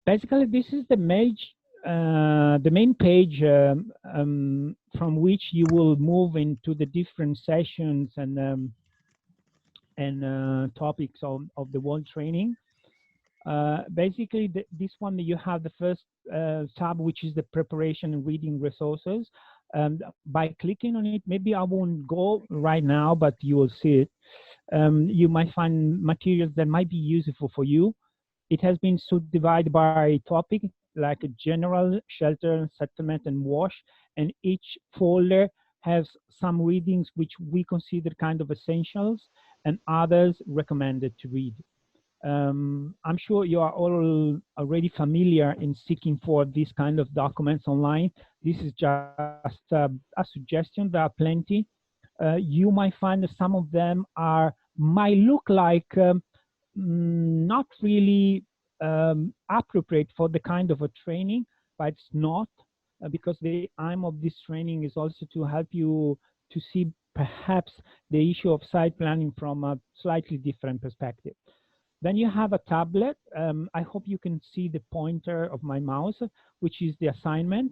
Basically, this is the main page from which you will move into the different sessions and topics of the world training. Basically, this one you have the first tab, which is the preparation and reading resources. By clicking on it, maybe I won't go right now, but you will see it. You might find materials that might be useful for you. It has been subdivided by topic, like a general, shelter, settlement, and wash, and each folder has some readings which we consider kind of essentials and others recommended to read. I'm sure you are all already familiar in seeking for these kind of documents online. This is just a suggestion. There are plenty. You might find that some of them might look like not really appropriate for the kind of a training, but it's not, because the aim of this training is also to help you to see perhaps the issue of site planning from a slightly different perspective. Then you have a tablet. I hope you can see the pointer of my mouse, which is the assignment.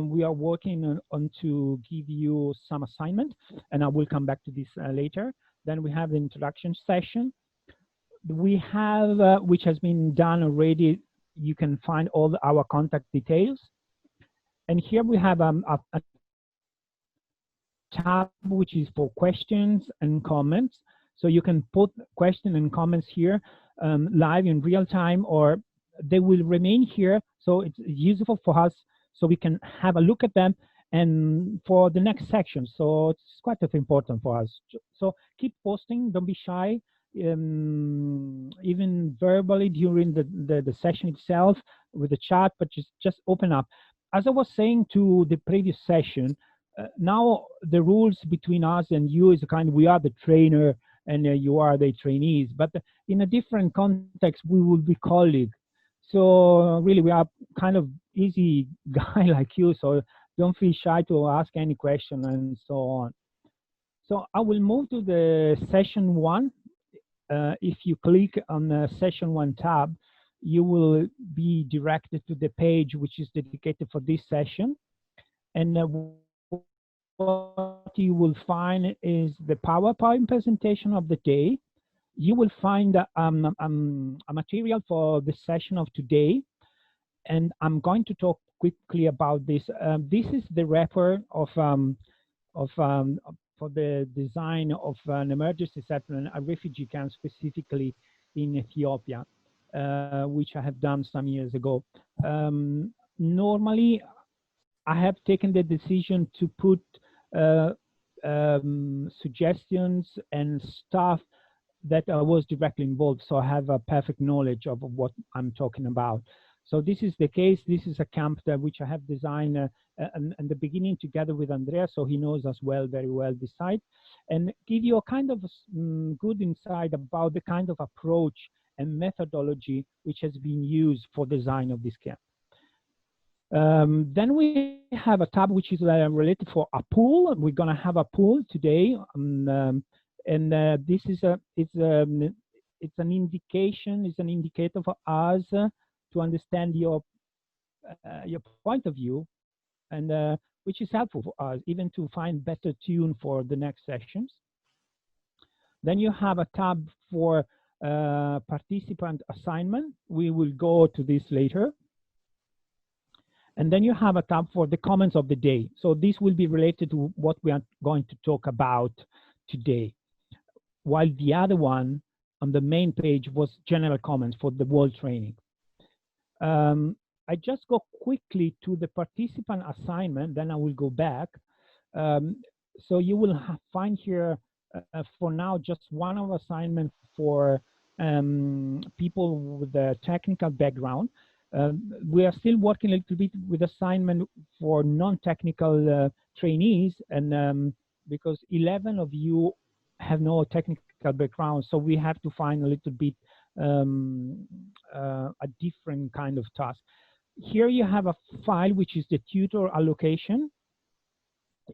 We are working on to give you some assignment, and I will come back to this later. Then we have the introduction session. We have, which has been done already, you can find all our contact details. And here we have a tab which is for questions and comments. So you can put questions and comments here live in real time, or they will remain here. So it's useful for us so we can have a look at them and for the next section. So it's quite important for us. So keep posting, don't be shy. Even verbally during the session itself with the chat, but just open up. As I was saying to the previous session, now the rules between us and you is kind of, we are the trainer and you are the trainees, but in a different context we will be colleagues. So really we are kind of easy guy like you, so don't feel shy to ask any question and so on. So I will move to the session 1. If you click on the session 1 tab, you will be directed to the page which is dedicated for this session. And what you will find is the PowerPoint presentation of the day. You will find a material for the session of today. And I'm going to talk quickly about this. This is the wrapper for the design of an emergency settlement, a refugee camp specifically in Ethiopia, which I have done some years ago. Normally, I have taken the decision to put suggestions and stuff that I was directly involved, so I have a perfect knowledge of what I'm talking about. So this is the case. This is a camp which I have designed in the beginning together with Andrea, so he knows us very well this site, and give you a kind of good insight about the kind of approach and methodology which has been used for design of this camp. Then we have a tab which is related for a pool. We're going to have a pool today, and this is it's an indication, it's an indicator for us to understand your point of view, and which is helpful for us even to find better tune for the next sessions. Then you have a tab for participant assignment. We will go to this later. And then you have a tab for the comments of the day. So this will be related to what we are going to talk about today. While the other one on the main page was general comments for the world training. I just go quickly to the participant assignment, then I will go back. So you will find here for now just one of assignment for people with a technical background. We are still working a little bit with assignment for non-technical trainees, and because 11 of you have no technical background, so we have to find a little bit a different kind of task. Here you have a file which is the tutor allocation.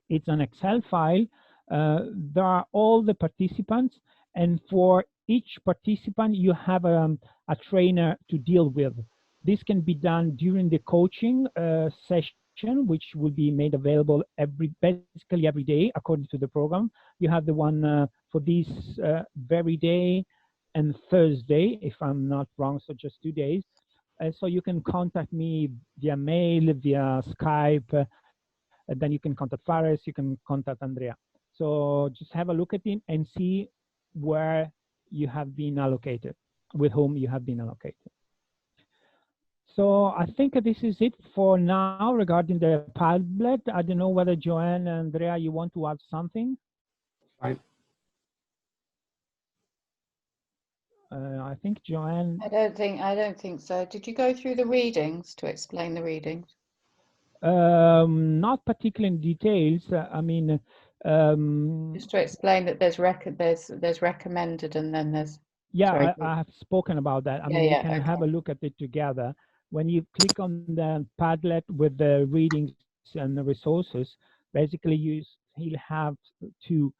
It's an Excel file. There are all the participants, and for each participant you have a trainer to deal with. This can be done during the coaching session, which will be made available basically every day according to the program. You have the one for this very day and Thursday, if I'm not wrong, so just 2 days. So you can contact me via mail, via Skype, and then you can contact Fares, you can contact Andrea. So just have a look at it and see where you have been allocated, with whom you have been allocated. So I think this is it for now regarding the Padlet. I don't know whether Joanne and Andrea, you want to add something? Fine. I think Joanne. I don't think so. Did you go through the readings to explain the readings? Not particularly in details. I mean, just to explain that there's recommended and then there's. Yeah, Sorry. I have spoken about that. I Yeah, mean, we yeah, can okay. have a look at it together. When you click on the Padlet with the readings and the resources, basically he'll have to.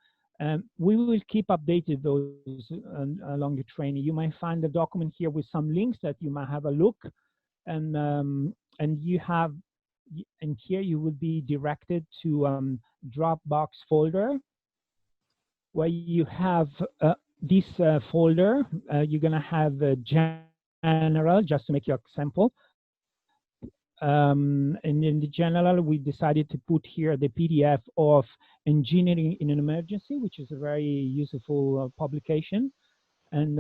We will keep updated those along the training. You might find a document here with some links that you might have a look, and you have, and here you will be directed to Dropbox folder where you have this folder. You're going to have general, just to make your example. And in the general, we decided to put here the PDF of Engineering in an Emergency, which is a very useful publication. And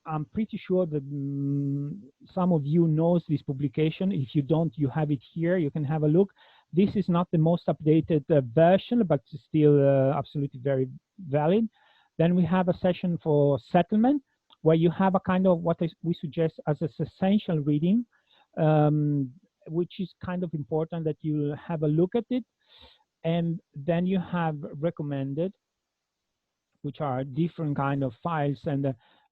I'm pretty sure that some of you knows this publication. If you don't, you have it here. You can have a look. This is not the most updated version, but still absolutely very valid. Then we have a session for settlement, where you have a kind of what we suggest as an essential reading, which is kind of important that you have a look at it. And then you have recommended, which are different kind of files. And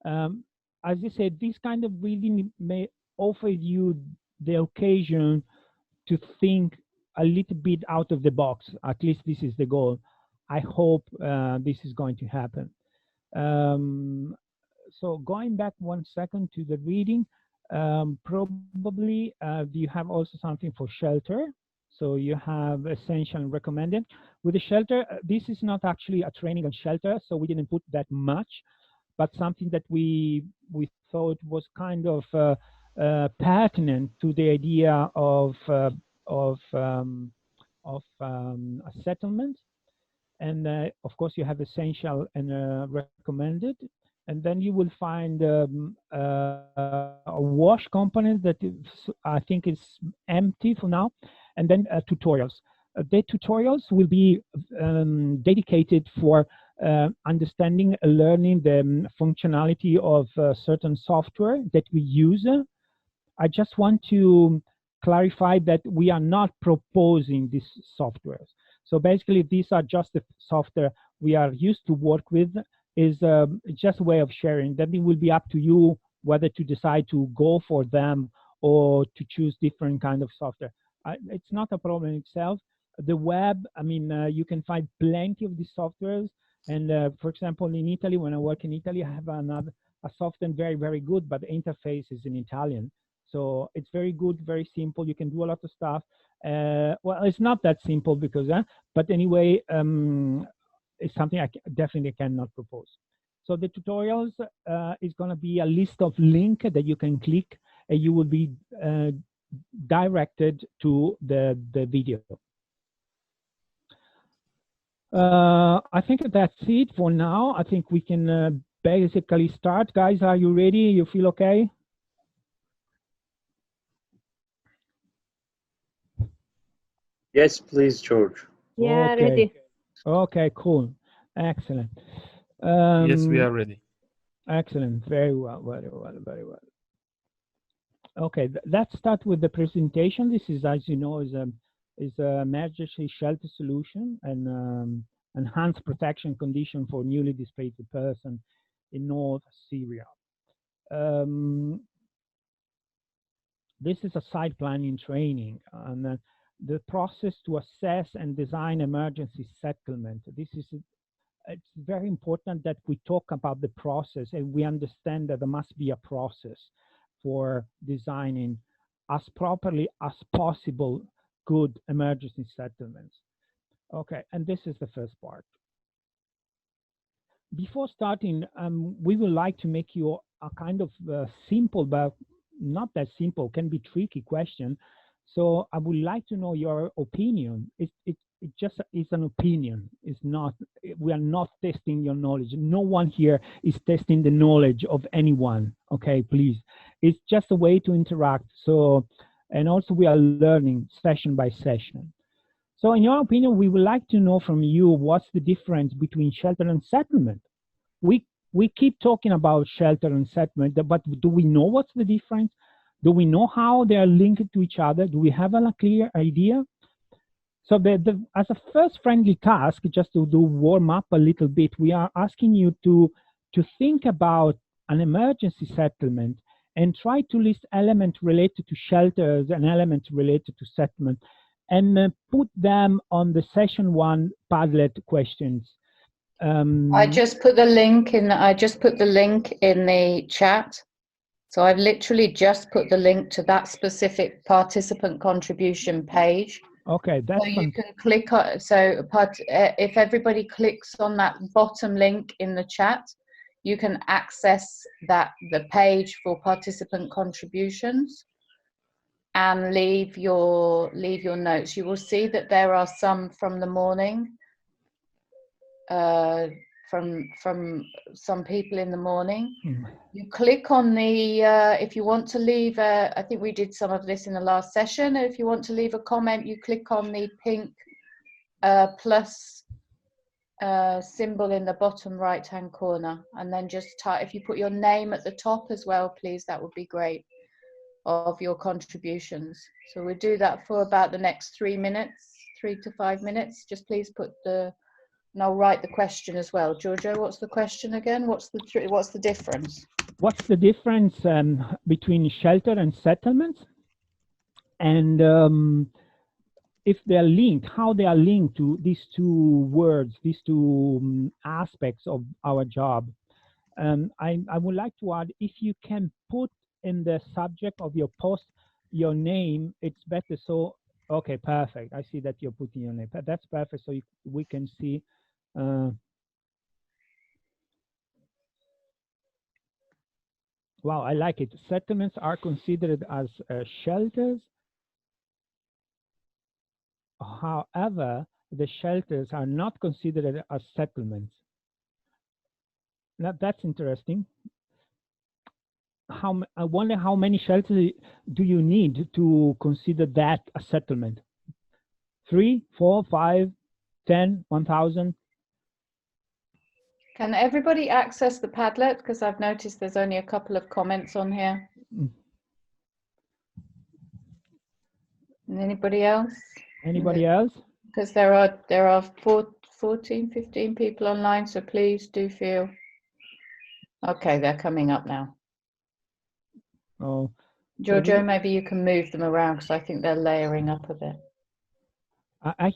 as I said, this kind of reading may offer you the occasion to think a little bit out of the box. At least this is the goal. I hope this is going to happen. So going back 1 second to the reading, probably you have also something for shelter. So you have essential and recommended. With the shelter, this is not actually a training on shelter, so we didn't put that much, but something that we thought was kind of pertinent to the idea of a settlement. And of course, you have essential and recommended. And then you will find a wash component that is, I think is empty for now. And then tutorials. The tutorials will be dedicated for understanding, learning the functionality of certain software that we use. I just want to clarify that we are not proposing these softwares. So basically, these are just the software we are used to work with. Is just a way of sharing. Then it will be up to you whether to decide to go for them or to choose different kind of software. It's not a problem in itself. The web, I mean, you can find plenty of these softwares. And for example, in Italy, when I work in Italy, I have a software very, very good, but the interface is in Italian. So it's very good, very simple. You can do a lot of stuff. Well, it's not that simple because, but anyway, it's something I definitely cannot propose. So the tutorials is going to be a list of links that you can click, and you will be directed to the video. I think that's it for now. I think we can basically start. Guys, are you ready? You feel okay? Yes, please, George. Yeah, okay. ready. Okay, cool. Excellent. Yes, we are ready. Excellent. Very well, very well, very well. Okay, let's start with the presentation. This is, as you know, is a emergency shelter solution and enhanced protection condition for newly displaced person in North Syria. This is a site planning training, and the process to assess and design emergency settlement. It's very important that we talk about the process and we understand that there must be a process for designing as properly as possible good emergency settlements. Okay, and this is the first part. Before starting, we would like to make you a kind of simple, but not that simple, can be tricky question. So I would like to know your opinion. It just is an opinion. It's not, we are not testing your knowledge. No one here is testing the knowledge of anyone, okay, please. It's just a way to interact. So, and also we are learning session by session. So in your opinion, we would like to know from you, what's the difference between shelter and settlement? We keep talking about shelter and settlement, but do we know what's the difference? Do we know how they are linked to each other? Do we have a clear idea? So as a first friendly task, just to do warm up a little bit, we are asking you to think about an emergency settlement and try to list elements related to shelters and elements related to settlement, and put them on the session 1 Padlet questions. I just put the link in. I just put the link in the chat. So I've literally just put the link to that specific participant contribution page. Okay, that's so you can click on. So if everybody clicks on that bottom link in the chat, you can access the page for participant contributions and leave your notes. You will see that there are some from the morning. From some people in the morning. You click on the if you want to leave I think we did some of this in the last session. If you want to leave a comment, you click on the pink plus symbol in the bottom right hand corner, and then just type, if you put your name at the top as well, please, that would be great, of your contributions. So we'll do that for about the next 3 to 5 minutes. Just please put and I'll write the question as well. Giorgio, what's the question again? What's the difference? What's the difference between shelter and settlements? And if they're linked, how they are linked to these two words, these two aspects of our job. I would like to add, if you can put in the subject of your post your name, it's better. So, okay, perfect. I see that you're putting your name. That's perfect. So we can see. Wow, I like it. Settlements are considered as shelters. However, the shelters are not considered as settlements. Now, that's interesting. I wonder how many shelters do you need to consider that a settlement? 3, 4, 5, 10, 1,000? Can everybody access the Padlet? Because I've noticed there's only a couple of comments on here. And anybody else? Anybody else? Because there are 14, 15 people online, so please do feel. Okay, they're coming up now. Oh, Giorgio, maybe you can move them around because I think they're layering up a bit. I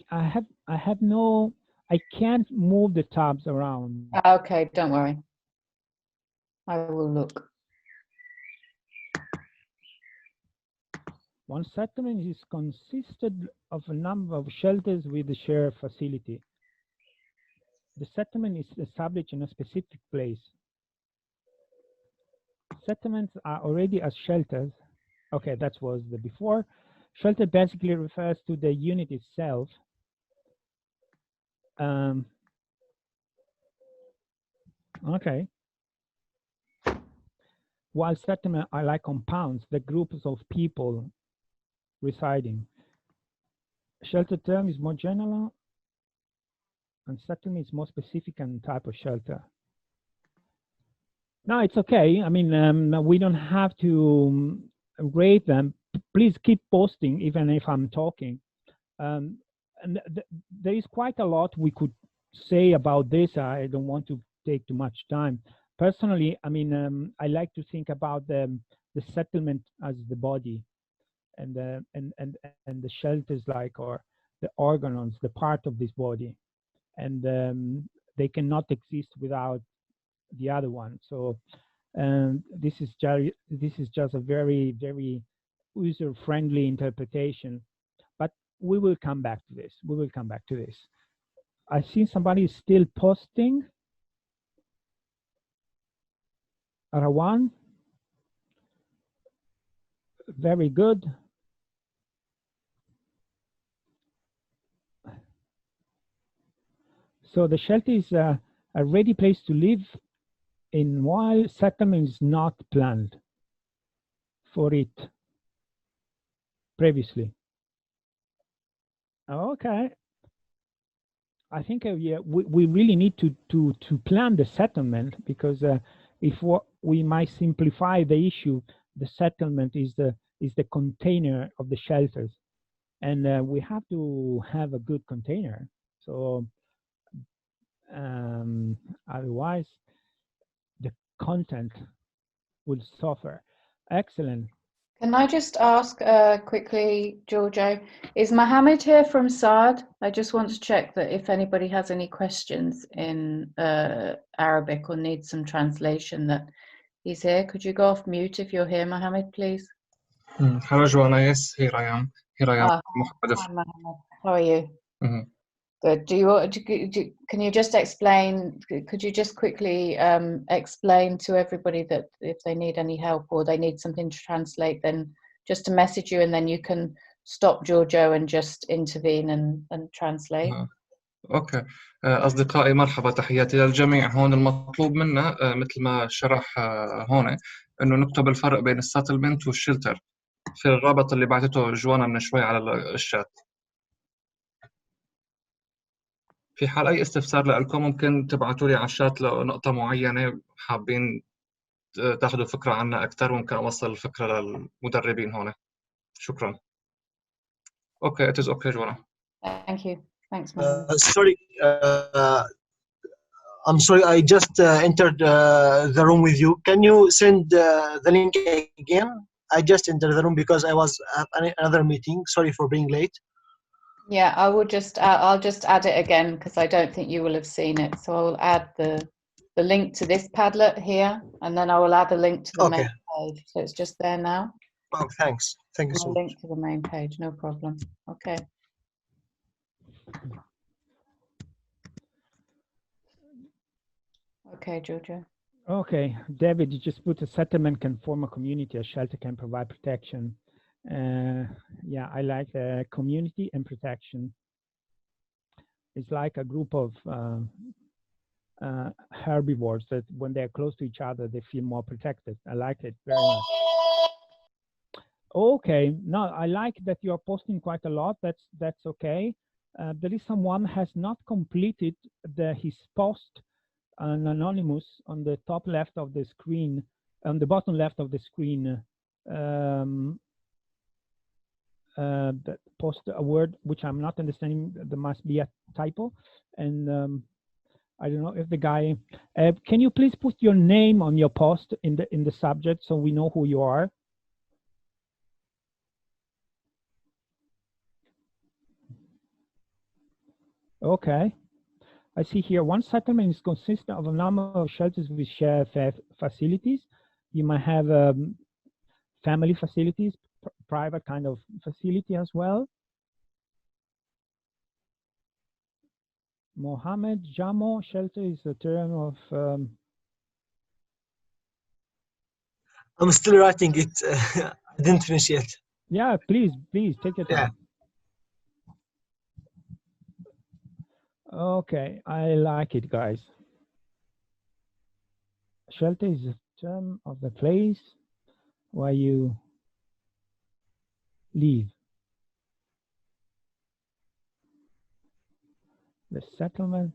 have no. I can't move the tabs around. Okay, don't worry. I will look. One settlement is consisted of a number of shelters with a shared facility. The settlement is established in a specific place. Settlements are already as shelters. Okay, that was the before. Shelter basically refers to the unit itself. Okay. While settlements are like compounds, the groups of people residing. Shelter term is more general, and settlement is more specific and type of shelter. No, it's okay. I mean, we don't have to rate them. Please keep posting, even if I'm talking. And there is quite a lot we could say about this. I don't want to take too much time. Personally, I mean, I like to think about the settlement as the body, and the shelters like, or the organelles, the part of this body, and they cannot exist without the other one. So this is just a very, very, user-friendly interpretation. But we will come back to this. We will come back to this. I see somebody is still posting. Arawan. Very good. So the shelter is a ready place to live in while settlement is not planned for it previously. Okay. I think yeah, we really need to plan the settlement, because if we might simplify the issue, the settlement is the container of the shelters, and we have to have a good container. So otherwise, the content will suffer. Excellent. Can I just ask quickly, Giorgio, is Mohammed here from SARD? I just want to check that if anybody has any questions in Arabic or needs some translation, that he's here. Could you go off mute if you're here, Mohammed, please? Hello, Joanna. Yes, here I am. Here I am. Hi, Mohammed. How are you? Mhm. Good. Can you just explain, could you just quickly explain to everybody that if they need any help or they need something to translate, then just to message you, and then you can stop Giorgio and just intervene and translate. اوكي اصدقائي مرحبا، تحياتي للجميع. هون المطلوب منا مثل ما شرح هون انه نكتب الفرق بين الساتلمنت والشلتر في الرابط اللي بعثته جوانا من شوي على الشات. في حال اي استفسار لكم ممكن تبعتوا لي على الشات لنقطة معينة حابين تاخذوا فكرة عنها اكثر، ممكن اوصل الفكرة للمدربين هون. شكرا. اوكي, it is okay, Joanna. Thank you. Thanks, Mohammed. Sorry, I'm sorry, I just entered the room with you. Can you send the link again? I just entered the room because I was at another meeting. Sorry for being late. Yeah, I will just I'll just add it again because I don't think you will have seen it. So I will add the link to this Padlet here, and then I will add a link to the main page. So it's just there now. Oh, thanks. Thank you so much. Link to the main page, no problem. Okay. Okay, Giorgio. Okay, David, you just put a settlement can form a community, a shelter can provide protection. Yeah, I like community and protection. It's like a group of herbivores that when they're close to each other, they feel more protected. I like it very much. Okay, no, I like that you're posting quite a lot. That's okay. There is someone has not completed his post, an anonymous, on the top left of the screen, on the bottom left of the screen. That post a word which I'm not understanding. There must be a typo, and I don't know if the guy. Can you please put your name on your post in the subject so we know who you are? Okay, I see here one settlement is consistent of a number of shelters with shared facilities. You might have family facilities, private kind of facility as well. Mohammed Jamo, shelter is a term of. I'm still writing it. I didn't finish yet. Yeah, please take your time. Yeah. Okay, I like it, guys. Shelter is a term of the place where you live. The settlement.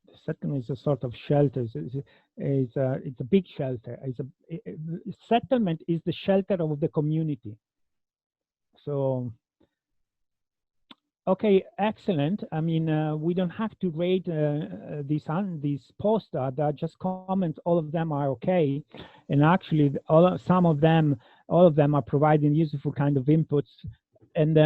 The settlement is a sort of shelter. It's a big shelter. Settlement is the shelter of the community. So, okay, excellent. I mean, we don't have to rate these posts. They're just comments. All of them are okay, and actually, all of them are providing useful kind of inputs. And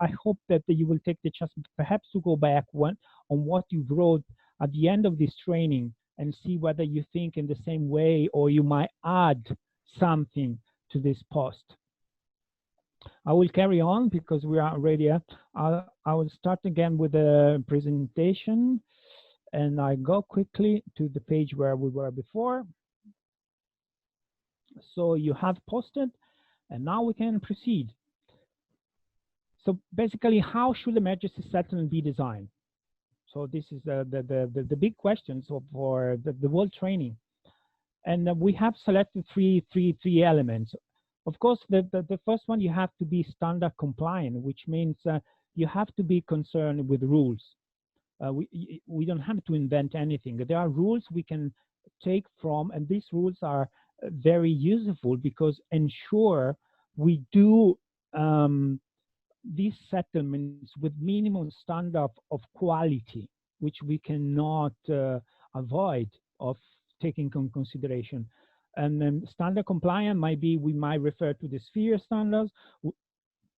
I hope that you will take the chance, perhaps, to go back on what you wrote at the end of this training and see whether you think in the same way or you might add something to this post. I will carry on because we are already at. I will start again with the presentation, and I go quickly to the page where we were before. So you have posted, and now we can proceed. So basically, how should emergency settlement be designed? So this is the big question for the world training. And we have selected three elements. Of course, the first one, you have to be standard compliant, which means you have to be concerned with rules. We don't have to invent anything. There are rules we can take from, and these rules are very useful because ensure we do these settlements with minimum standard of quality, which we cannot avoid of taking into consideration. And then standard compliant might be, we might refer to the sphere standards,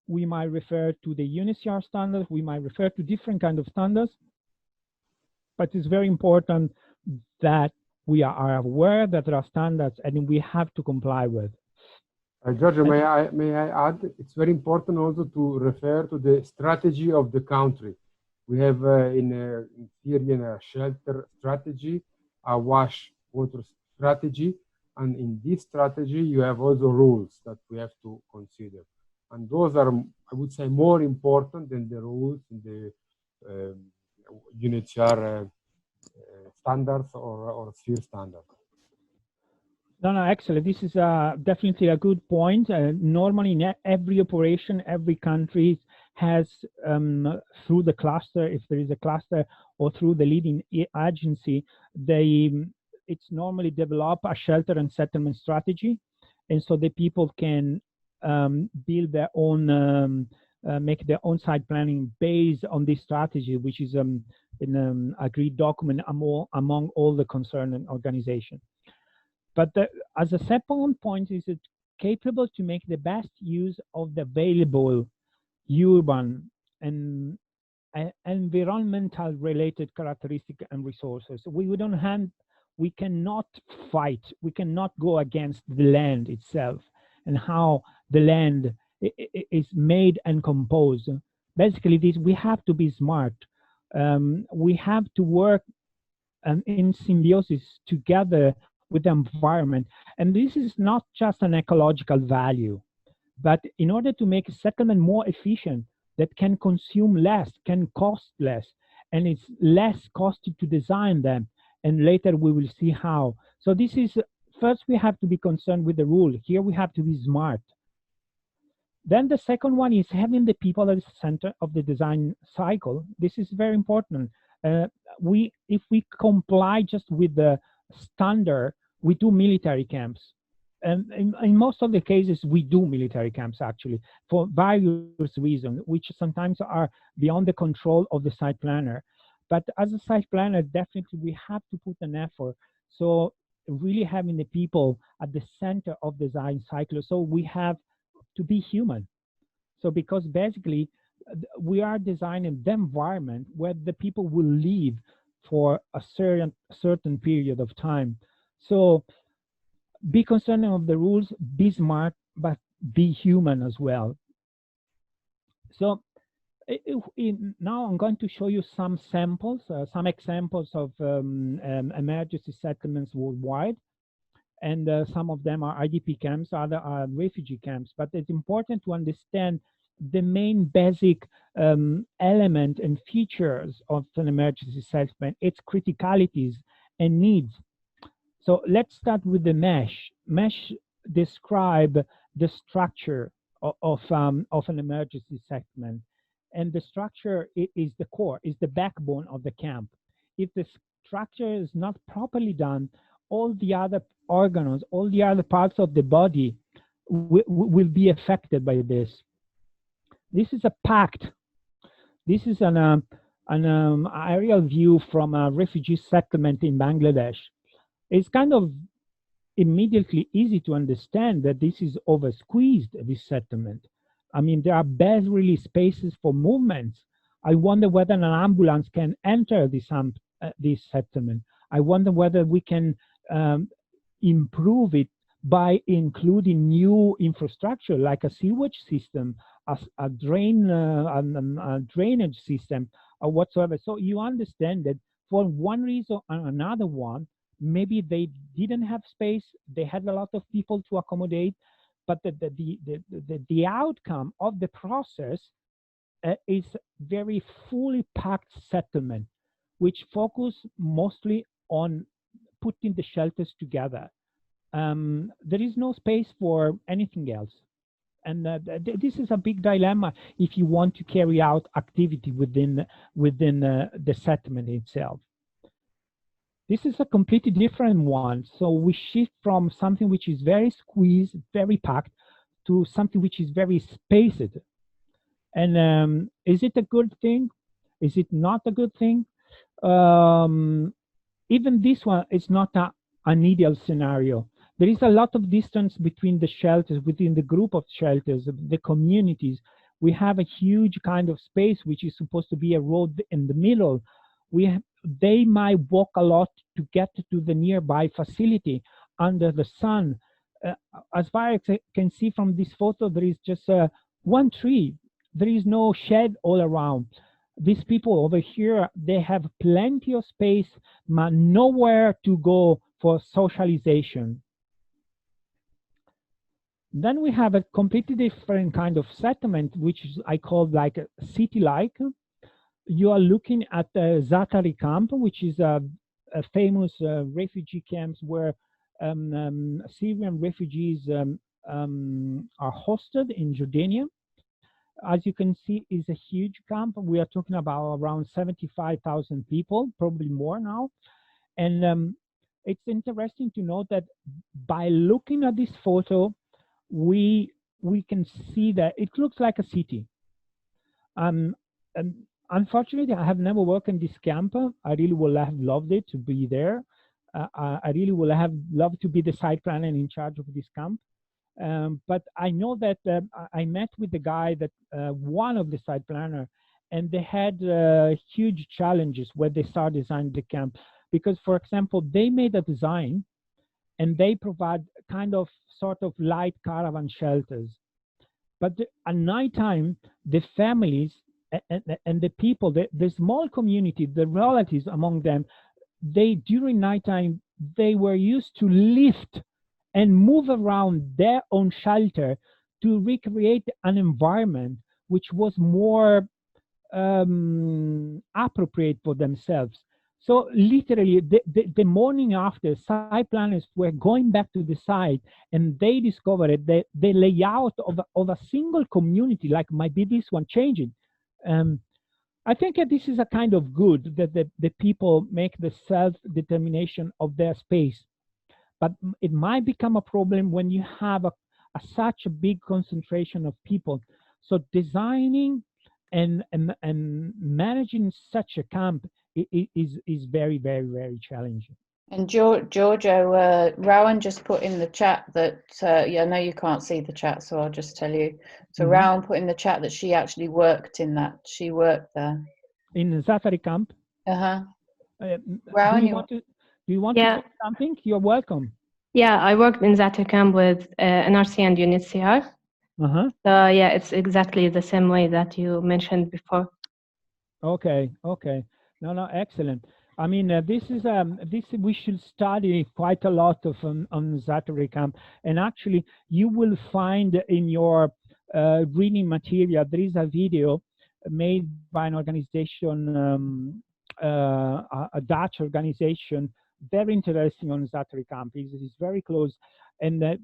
we might refer to the UNHCR standards, we might refer to different kind of standards, but it's very important that we are aware that there are standards and we have to comply with. Giorgio, may I add? It's very important also to refer to the strategy of the country. We have in Syria a shelter strategy, a wash water strategy, and in this strategy you have also rules that we have to consider. And those are, I would say, more important than the rules in the UNHCR standards or sphere standards. No, excellent. This is definitely a good point. Normally, in every operation, every country has, through the cluster, if there is a cluster, or through the leading agency, it's normally develop a shelter and settlement strategy, and so the people can build their own, make their own site planning based on this strategy, which is an agreed document among all the concerned organizations. But as a second point, is it capable to make the best use of the available urban and environmental related characteristics and resources. We cannot fight, we cannot go against the land itself and how the land is made and composed. Basically, we have to be smart. We have to work in symbiosis together with the environment. And this is not just an ecological value, but in order to make a settlement more efficient, that can consume less, can cost less, and it's less costly to design them. And later we will see how. So this is, first we have to be concerned with the rule. Here we have to be smart. Then the second one is having the people at the center of the design cycle. This is very important. If we comply just with the standard, we do military camps. And in most of the cases, we do military camps actually for various reasons, which sometimes are beyond the control of the site planner. But as a site planner, definitely we have to put an effort. So really having the people at the center of the design cycle. So we have to be human. So because basically we are designing the environment where the people will live for a certain period of time. So be concerned of the rules, be smart, but be human as well. So now I'm going to show you some samples, some examples of emergency settlements worldwide. And some of them are IDP camps, other are refugee camps. But it's important to understand the main basic element and features of an emergency settlement, its criticalities and needs. So let's start with the mesh. Mesh describe the structure of an emergency settlement. And the structure is the core, is the backbone of the camp. If the structure is not properly done, all the other organs, all the other parts of the body will be affected by this. This is a pact. This is an aerial view from a refugee settlement in Bangladesh. It's kind of immediately easy to understand that this is over squeezed, this settlement. I mean, there are barely spaces for movements. I wonder whether an ambulance can enter this this settlement. I wonder whether we can improve it by including new infrastructure like a sewage system, a drainage system, or whatsoever. So you understand that for one reason or another one, maybe they didn't have space, they had a lot of people to accommodate, but the outcome of the process is very fully packed settlement, which focus mostly on putting the shelters together. There is no space for anything else. And this is a big dilemma if you want to carry out activity within the settlement itself. This is a completely different one. So we shift from something which is very squeezed, very packed, to something which is very spaced. And is it a good thing? Is it not a good thing? Even this one is not an ideal scenario. There is a lot of distance between the shelters, within the group of shelters, the communities. We have a huge kind of space, which is supposed to be a road in the middle. They might walk a lot to get to the nearby facility under the sun. As far as I can see from this photo, there is just one tree. There is no shed all around. These people over here, they have plenty of space, but nowhere to go for socialization. Then we have a completely different kind of settlement, which I call like a city-like. You are looking at the Zatari camp, which is a famous refugee camps where Syrian refugees are hosted in Jordania. As you can see, is a huge camp. We are talking about around 75,000 people, probably more now. And it's interesting to note that by looking at this photo, we can see that it looks like a city. And unfortunately, I have never worked in this camp. I really would have loved it to be there. I really would have loved to be the site planner in charge of this camp. But I know that I met with the guy that one of the site planner, and they had huge challenges when they started designing the camp. Because, for example, they made a design and they provide kind of sort of light caravan shelters. But at nighttime, the families and the people, the small community, the relatives among them, during nighttime, they were used to lift and move around their own shelter to recreate an environment which was more appropriate for themselves. So literally, the morning after, site planners were going back to the site, and they discovered that the layout of a single community, like might be this one, changing. I think that this is a kind of good that the people make the self-determination of their space. But it might become a problem when you have such a big concentration of people. So designing and managing such a camp is very, very, very challenging. And Giorgio, Rowan just put in the chat that, yeah, I know you can't see the chat, so I'll just tell you. So Rowan put in the chat that she actually worked in that. She worked there. In the Zafari camp? Uh-huh. Rowan, do you want to say something? You're welcome. Yeah, I worked in Zafari camp with NRC and UNHCR. Uh-huh. So yeah, it's exactly the same way that you mentioned before. Okay, okay. No, excellent. I mean, this we should study quite a lot of on Zatari camp, and actually, you will find in your reading material there is a video made by an organization, a Dutch organization, very interesting on Zatari camp. It's very close, and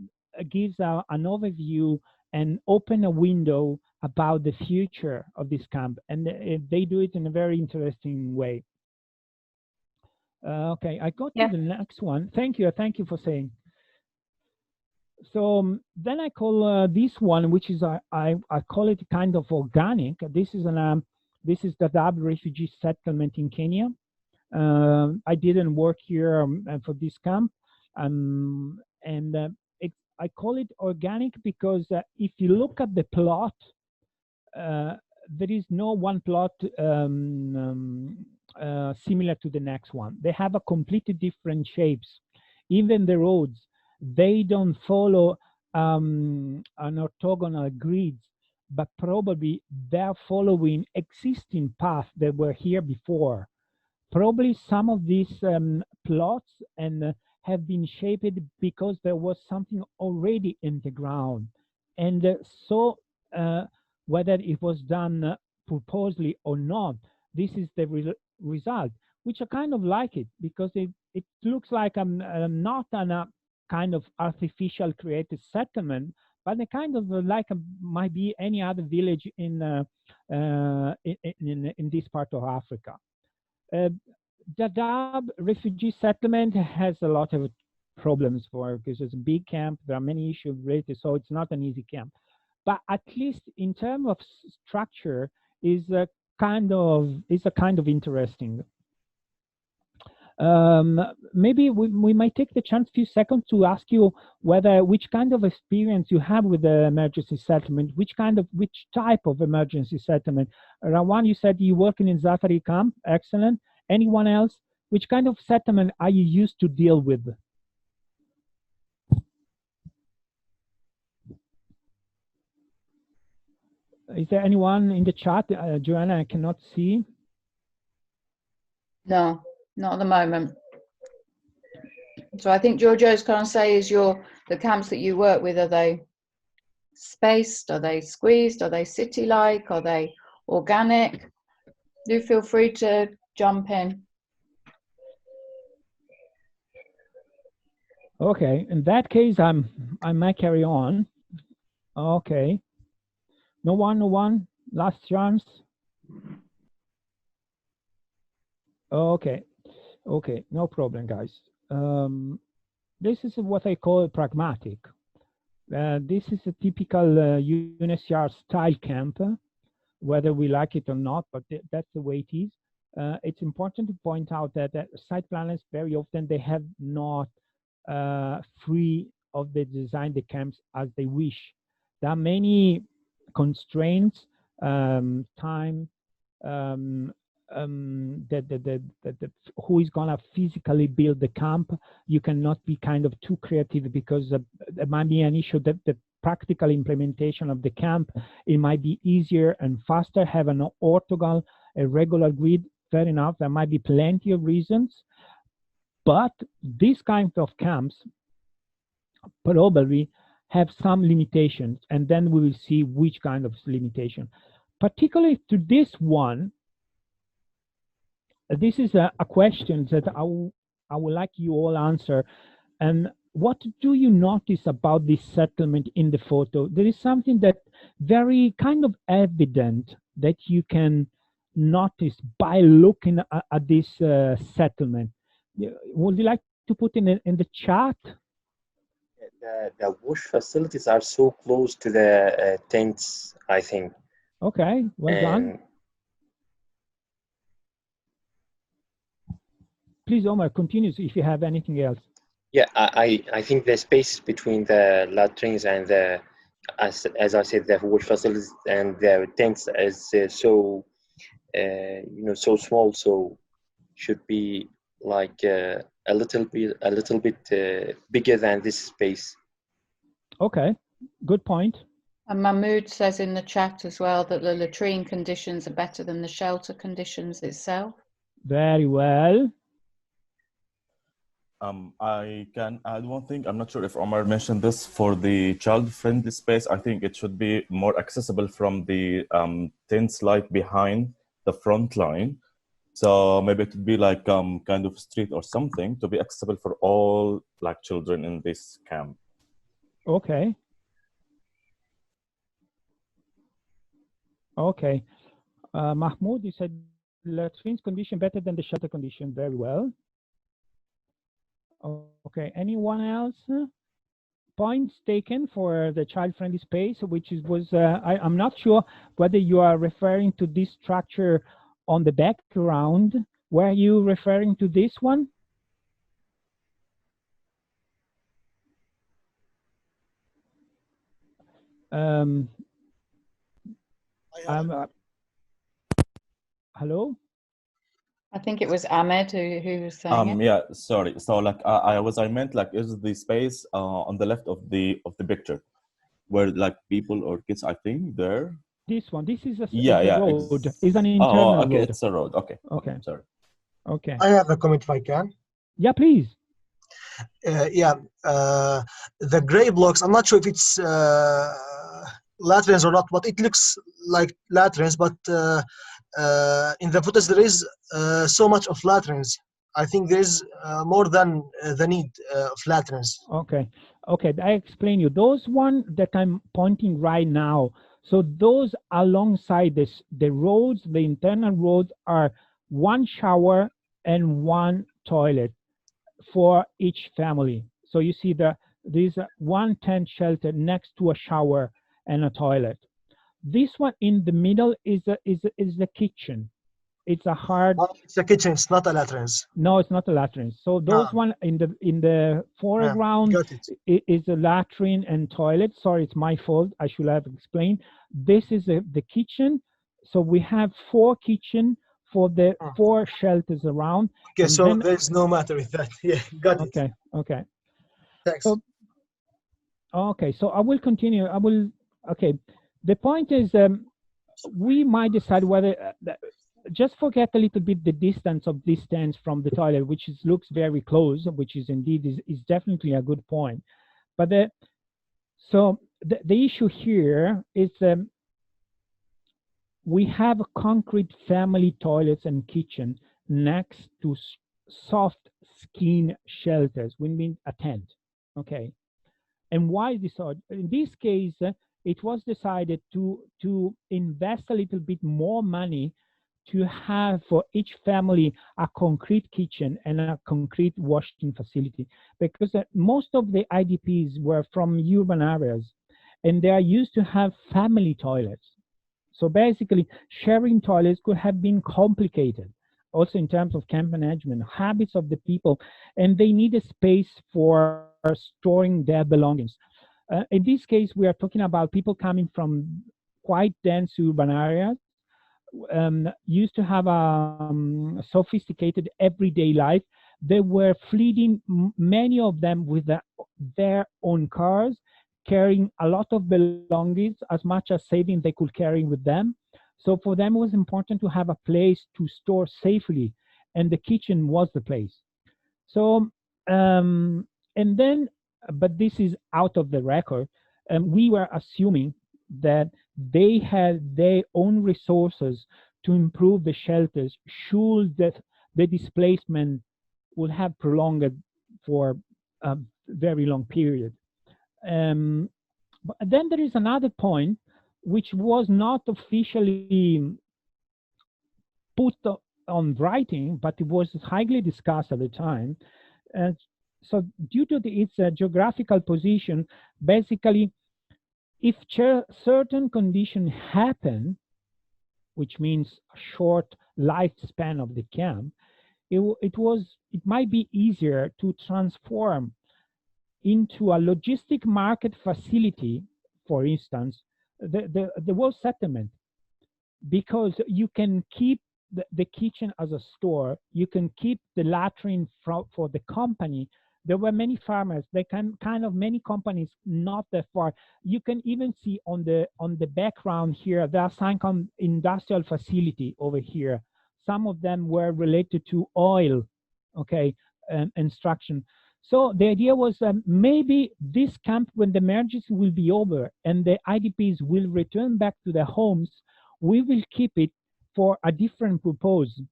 gives an overview and open a window about the future of this camp, and they do it in a very interesting way. Okay, I got to the next one. Thank you for saying. So then I call this one, which is I call it kind of organic. This is the Dadaab refugee settlement in Kenya. I didn't work here for this camp, and I call it organic because if you look at the plot, there is no one plot similar to the next one. They have a completely different shapes. Even the roads, they don't follow an orthogonal grids, but probably they're following existing paths that were here before. Probably some of these plots and have been shaped because there was something already in the ground. And so whether it was done purposely or not, this is the result, which I kind of like it because it looks like not a kind of artificial created settlement, but a kind of like might be any other village in this part of Africa. Dadaab refugee settlement has a lot of problems for because it's a big camp. There are many issues related, so it's not an easy camp. But at least in terms of structure, is a kind of interesting. Maybe we might take the chance, few seconds, to ask you which kind of experience you have with the emergency settlement, which type of emergency settlement. Rawan, you said you working in Zafari camp. Excellent. Anyone else? Which kind of settlement are you used to deal with? Is there anyone in the chat? Joanna, I cannot see. No, not at the moment. So I think Giorgio's going to say is the camps that you work with, are they spaced? Are they squeezed? Are they city-like? Are they organic? Do feel free to jump in. Okay, in that case, I might carry on. Okay. No one. Last chance. Okay, no problem, guys. This is what I call pragmatic. This is a typical UNHCR style camp, whether we like it or not, but that's the way it is. It's important to point out that site planners very often they have not free of the design the camps as they wish. There are many constraints, time, who is gonna physically build the camp. You cannot be kind of too creative because there might be an issue that the practical implementation of the camp, it might be easier and faster, have an orthogonal, a regular grid, fair enough. There might be plenty of reasons, but these kinds of camps probably have some limitations, and then we will see which kind of limitation. Particularly to this one, this is a question that I would like you all answer. And what do you notice about this settlement in the photo? There is something that very kind of evident that you can notice by looking at this settlement. Would you like to put in the chat? The wash facilities are so close to the tents, I think. Okay, well done. Please, Omar, continue if you have anything else. Yeah, I think the space between the latrines and the, as I said, the wash facilities and the tents is so so small, so should be like a little bit bigger than this space. Okay, good point. And Mahmoud says in the chat as well that the latrine conditions are better than the shelter conditions itself. Very well. I can add one thing. I'm not sure if Omar mentioned this. For the child-friendly space, I think it should be more accessible from the tents like behind the front line. So maybe it would be like kind of street or something to be accessible for all Black children in this camp. Okay. Okay. Mahmoud, you said latrines condition better than the shelter condition. Very well. Okay, anyone else? Points taken for the child-friendly space, which was, I'm not sure whether you are referring to this structure on the background. Were you referring to this one? I Hello? I think it was Ahmed who was saying it. Yeah, sorry. So like I meant like is the space on the left of the picture where like people or kids, I think there. This one. This is a Yeah, road. Is an internal okay, road. it's a road. Okay. Okay. Sorry. Okay. I have a comment if I can. Yeah, please. The gray blocks, I'm not sure if it's latrines or not, but it looks like latrines, but in the footage there is so much of latrines. I think there's more than the need of latrines. Okay. Okay, I explain you. Those one that I'm pointing right now, so those alongside this, the roads, the internal roads are one shower and one toilet for each family. So you see there's one tent shelter next to a shower and a toilet. This one in the middle is the kitchen. It's a hard. It's a kitchen. It's not a latrines. No, it's not a latrine. So those one in the foreground is a latrine and toilet. Sorry, it's my fault. I should have explained. This is the kitchen. So we have 4 kitchen for the 4 shelters around. Okay, so there's no matter with that. Yeah, got it. Okay, okay. Thanks. So, okay, so I will continue. Okay. The point is, we might decide whether. Just forget a little bit the distance of this tent from the toilet, which looks very close, which is indeed is definitely a good point. But the issue here is we have concrete family toilets and kitchen next to soft skin shelters. We mean a tent, okay? And why this? In this case, it was decided to invest a little bit more money to have for each family a concrete kitchen and a concrete washing facility, because most of the IDPs were from urban areas and they are used to have family toilets. So basically sharing toilets could have been complicated also in terms of camp management, habits of the people, and they need a space for storing their belongings. In this case, we are talking about people coming from quite dense urban areas, used to have a sophisticated everyday life. They were fleeing, many of them with their own cars, carrying a lot of belongings, as much as saving they could carry with them. So for them, it was important to have a place to store safely, and the kitchen was the place. So, and then, but this is out of the record, we were assuming that they had their own resources to improve the shelters should the displacement would have prolonged for a very long period. But then there is another point which was not officially put on writing, but it was highly discussed at the time. So due to its geographical position, basically, if certain conditions happen, which means a short lifespan of the camp, it might be easier to transform into a logistic market facility, for instance, the world settlement, because you can keep the kitchen as a store, you can keep the latrine for the company. There were many farmers. They can many companies not that far. You can even see on the background here, there are some industrial facility over here. Some of them were related to oil, okay, and extraction. So the idea was maybe this camp, when the emergency will be over and the IDPs will return back to their homes, we will keep it for a different purpose.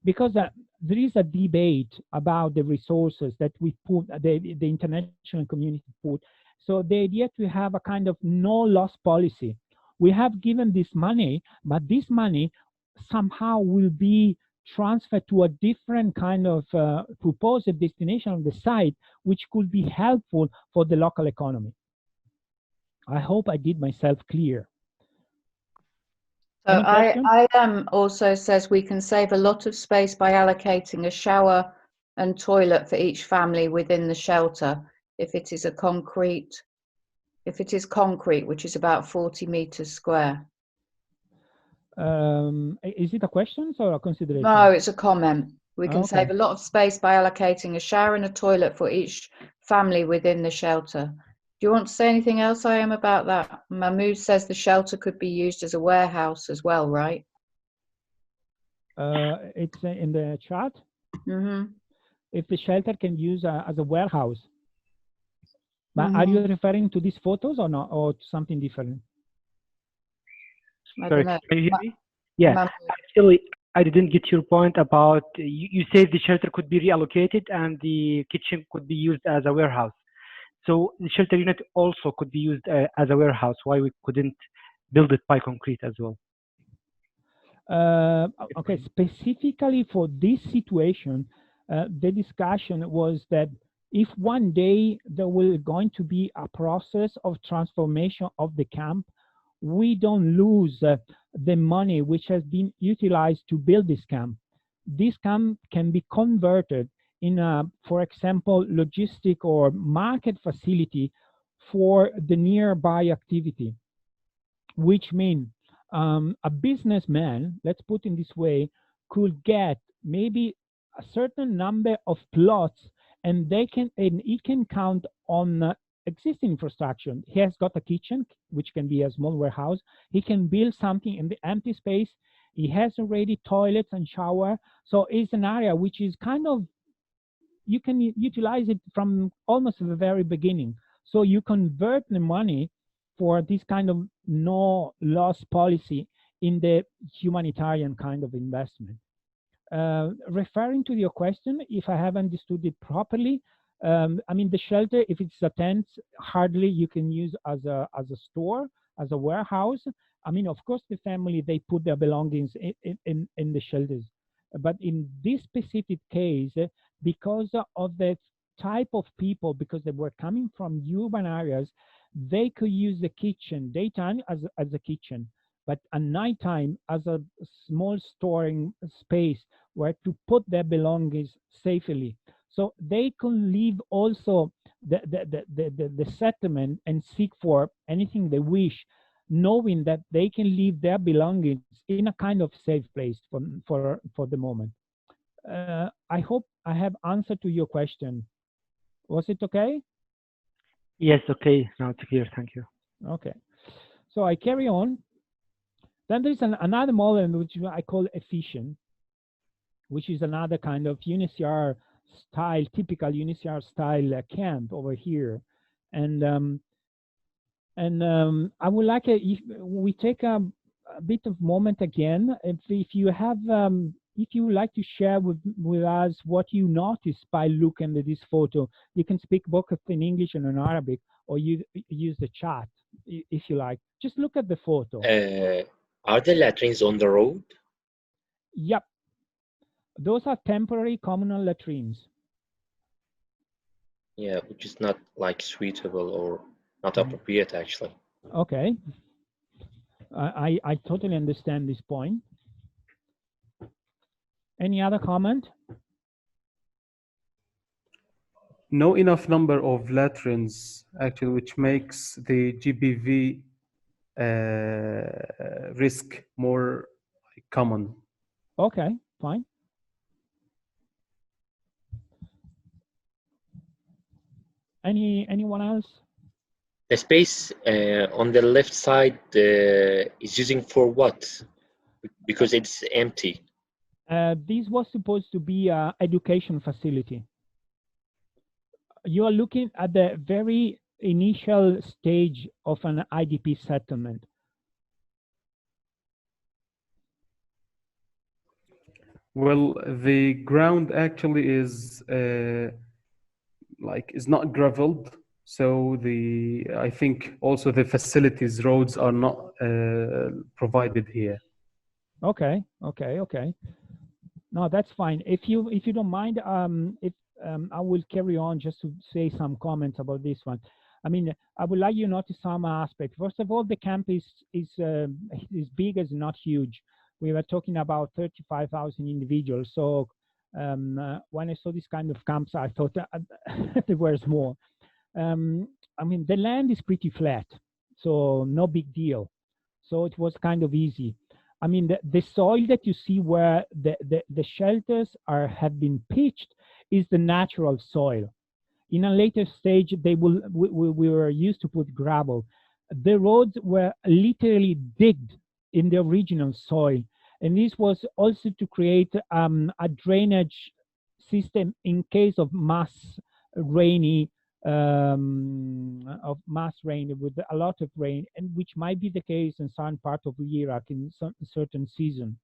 Because there is a debate about the resources that we put, the international community put. So the idea to have a kind of no loss policy. We have given this money, but this money somehow will be transferred to a different kind of proposed destination on the site, which could be helpful for the local economy. I hope I did myself clear. So I also says we can save a lot of space by allocating a shower and toilet for each family within the shelter if it is concrete, which is about 40 meters square. Is it a question or a consideration? No, it's a comment. We can Okay. save a lot of space by allocating a shower and a toilet for each family within the shelter. Do you want to say anything else, I am, about that? Mahmood says the shelter could be used as a warehouse as well, right? It's in the chat. Mm-hmm. If the shelter can use as a warehouse. But are you referring to these photos or not, or to something different? I Sorry, don't know. can you hear me? Yeah, Mahmood. actually, I didn't get your point about you said the shelter could be reallocated and the kitchen could be used as a warehouse. So the shelter unit also could be used as a warehouse. Why we couldn't build it by concrete as well? Okay, specifically for this situation, the discussion was that if one day there will going to be a process of transformation of the camp, we don't lose the money which has been utilized to build this camp. This camp can be converted in a, for example, logistic or market facility for the nearby activity, which means a businessman, let's put it this way, could get maybe a certain number of plots, and he can count on existing infrastructure. He has got a kitchen, which can be a small warehouse. He can build something in the empty space. He has already toilets and shower. So it's an area which is kind of, you can utilize it from almost the very beginning. So you convert the money for this kind of no loss policy in the humanitarian kind of investment. Referring to your question, if I have understood it properly, I mean, the shelter, if it's a tent, hardly you can use as a store, as a warehouse. I mean, of course, the family, they put their belongings in the shelters. But in this specific case, because of the type of people, because they were coming from urban areas, they could use the kitchen daytime as a kitchen, but at nighttime as a small storing space where to put their belongings safely. So they can leave also the settlement and seek for anything they wish, knowing that they can leave their belongings in a kind of safe place for the moment. I hope I have answered to your question. Was it okay? Yes, okay. Now it's clear. Thank you. Okay. So I carry on. Then there's another model which I call efficient, which is another kind of UNHCR style, typical UNHCR style camp over here. And I would like if we take a bit of moment again, if you have if you would like to share with us what you noticed by looking at this photo, you can speak both in English and in Arabic, or you use the chat if you like. Just look at the photo. Are the latrines on the road? Yep. Those are temporary communal latrines. Yeah, which is not like suitable or not appropriate actually. Okay. I totally understand this point. Any other comment? No enough number of latrines actually, which makes the GBV risk more common. Okay, fine. Anyone else? The space on the left side is using for what? Because it's empty. This was supposed to be an education facility. You are looking at the very initial stage of an IDP settlement. Well, the ground actually is is not graveled, so I think also the facilities roads are not provided here. Okay. No, that's fine. If you don't mind, I will carry on just to say some comments about this one. I mean, I would like you to notice some aspects. First of all, the camp is big, as not huge. We were talking about 35,000 individuals. So when I saw this kind of camps, I thought there was more. I mean, the land is pretty flat, so no big deal. So it was kind of easy. I mean, the soil that you see where the shelters have been pitched is the natural soil. In a later stage, we were used to put gravel. The roads were literally digged in the original soil, and this was also to create a drainage system in case of mass rain with a lot of rain, and which might be the case in some part of Iraq in some certain season.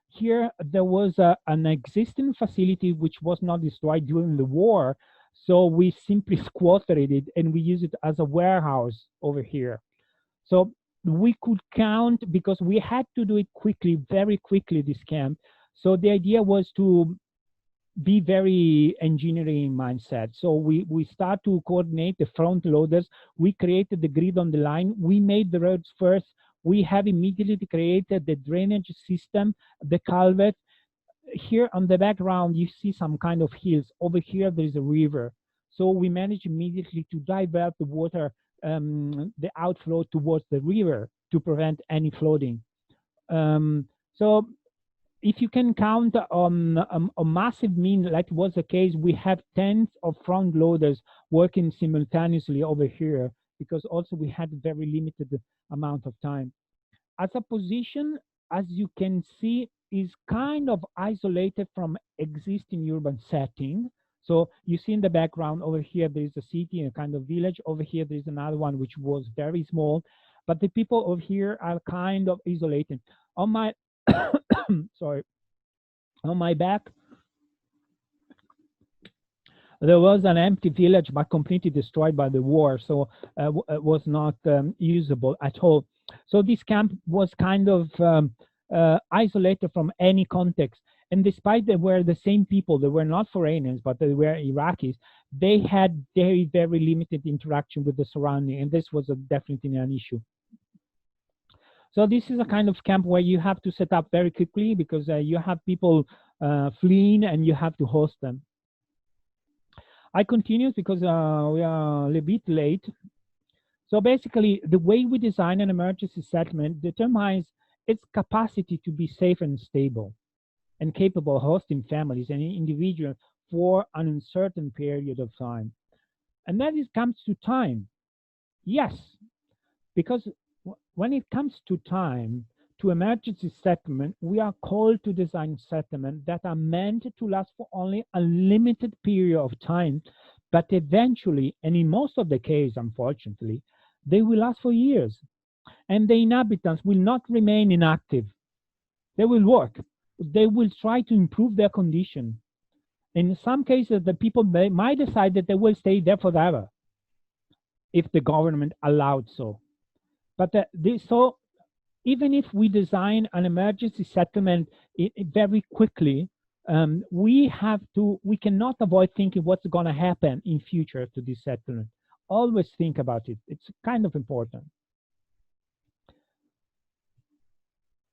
Here there was an existing facility which was not destroyed during the war, so we simply squatted it and we use it as a warehouse over here. So we could count, because we had to do it quickly, very quickly, this camp. So the idea was to be very engineering mindset. So we start to coordinate the front loaders. We created the grid on the line. We made the roads first. We have immediately created the drainage system, the culvert. Here on the background, you see some kind of hills. Over here, there is a river. So we managed immediately to divert the water, the outflow towards the river to prevent any flooding. So if you can count on a massive mean, like was the case, we have tens of front loaders working simultaneously over here, because also we had very limited amount of time. As a position, as you can see, is kind of isolated from existing urban setting. So you see in the background over here, there is a city and a kind of village. Over here, there is another one which was very small, but the people over here are kind of isolated. On my sorry, on my back, there was an empty village, but completely destroyed by the war, so it was not usable at all. So this camp was kind of isolated from any context. And despite they were the same people, they were not foreigners, but they were Iraqis, they had very, very limited interaction with the surrounding, and this was definitely an issue. So this is a kind of camp where you have to set up very quickly, because you have people fleeing and you have to host them. I continue because we are a little bit late. So basically, the way we design an emergency settlement determines its capacity to be safe and stable and capable of hosting families and individuals for an uncertain period of time. And then it comes to time. Yes, because when it comes to time, to emergency settlement, we are called to design settlements that are meant to last for only a limited period of time, but eventually, and in most of the cases, unfortunately, they will last for years. And the inhabitants will not remain inactive. They will work. They will try to improve their condition. In some cases, the people might decide that they will stay there forever if the government allowed so. But so even if we design an emergency settlement very quickly, we cannot avoid thinking what's going to happen in future to this settlement. Always think about it. It's kind of important.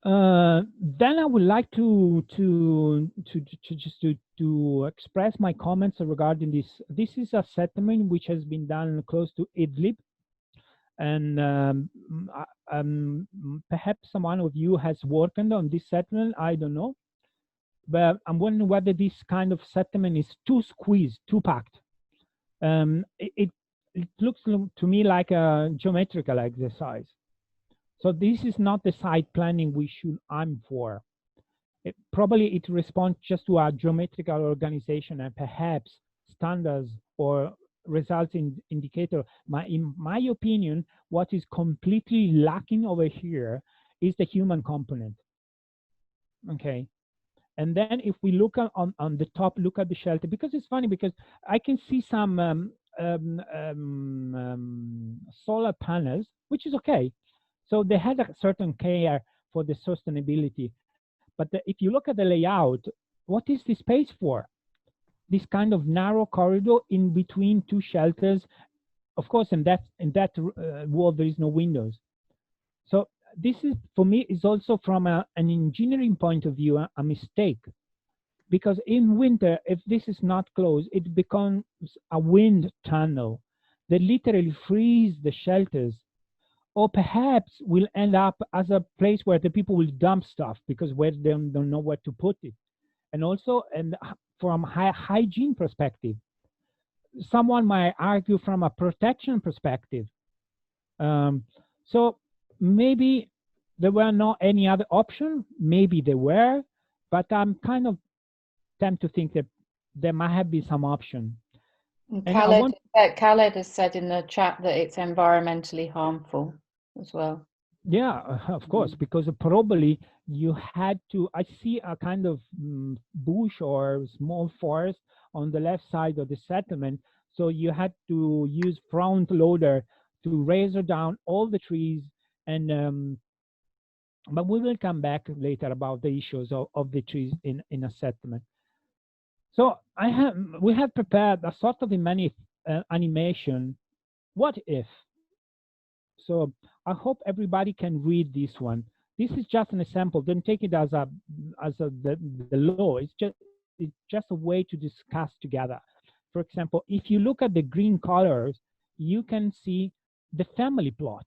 Then I would like to express my comments regarding this. This is a settlement which has been done close to Idlib, and perhaps someone of you has worked on this settlement. I don't know, but I'm wondering whether this kind of settlement is too squeezed, too packed. It looks to me like a geometrical exercise. So this is not the site planning we should aim for. Probably it responds just to our geometrical organization and perhaps standards or results indicator. In my opinion, what is completely lacking over here is the human component. Okay. And then if we look on the top, look at the shelter, because it's funny, because I can see some solar panels, which is okay. So they had a certain care for the sustainability. But if you look at the layout, what is the space for? This kind of narrow corridor in between two shelters. Of course, in that wall, there is no windows. So this is, for me, is also from an engineering point of view, a mistake. Because in winter, if this is not closed, it becomes a wind tunnel that literally frees the shelters. or perhaps will end up as a place where the people will dump stuff because where they don't know where to put it. And also, and from hygiene perspective, someone might argue from a protection perspective. So maybe there were not any other option. Maybe there were, but I'm kind of tend to think that there might have been some option. Khaled has said in the chat that it's environmentally harmful as well. Yeah, of course, because probably you had to, I see a kind of bush or small forest on the left side of the settlement. So you had to use front loader to razor down all the trees. And but we will come back later about the issues of the trees in a settlement. So we have prepared a sort of animation. What if? So I hope everybody can read this one. This is just an example. Don't take it as the law. It's just a way to discuss together. For example, if you look at the green colors, you can see the family plot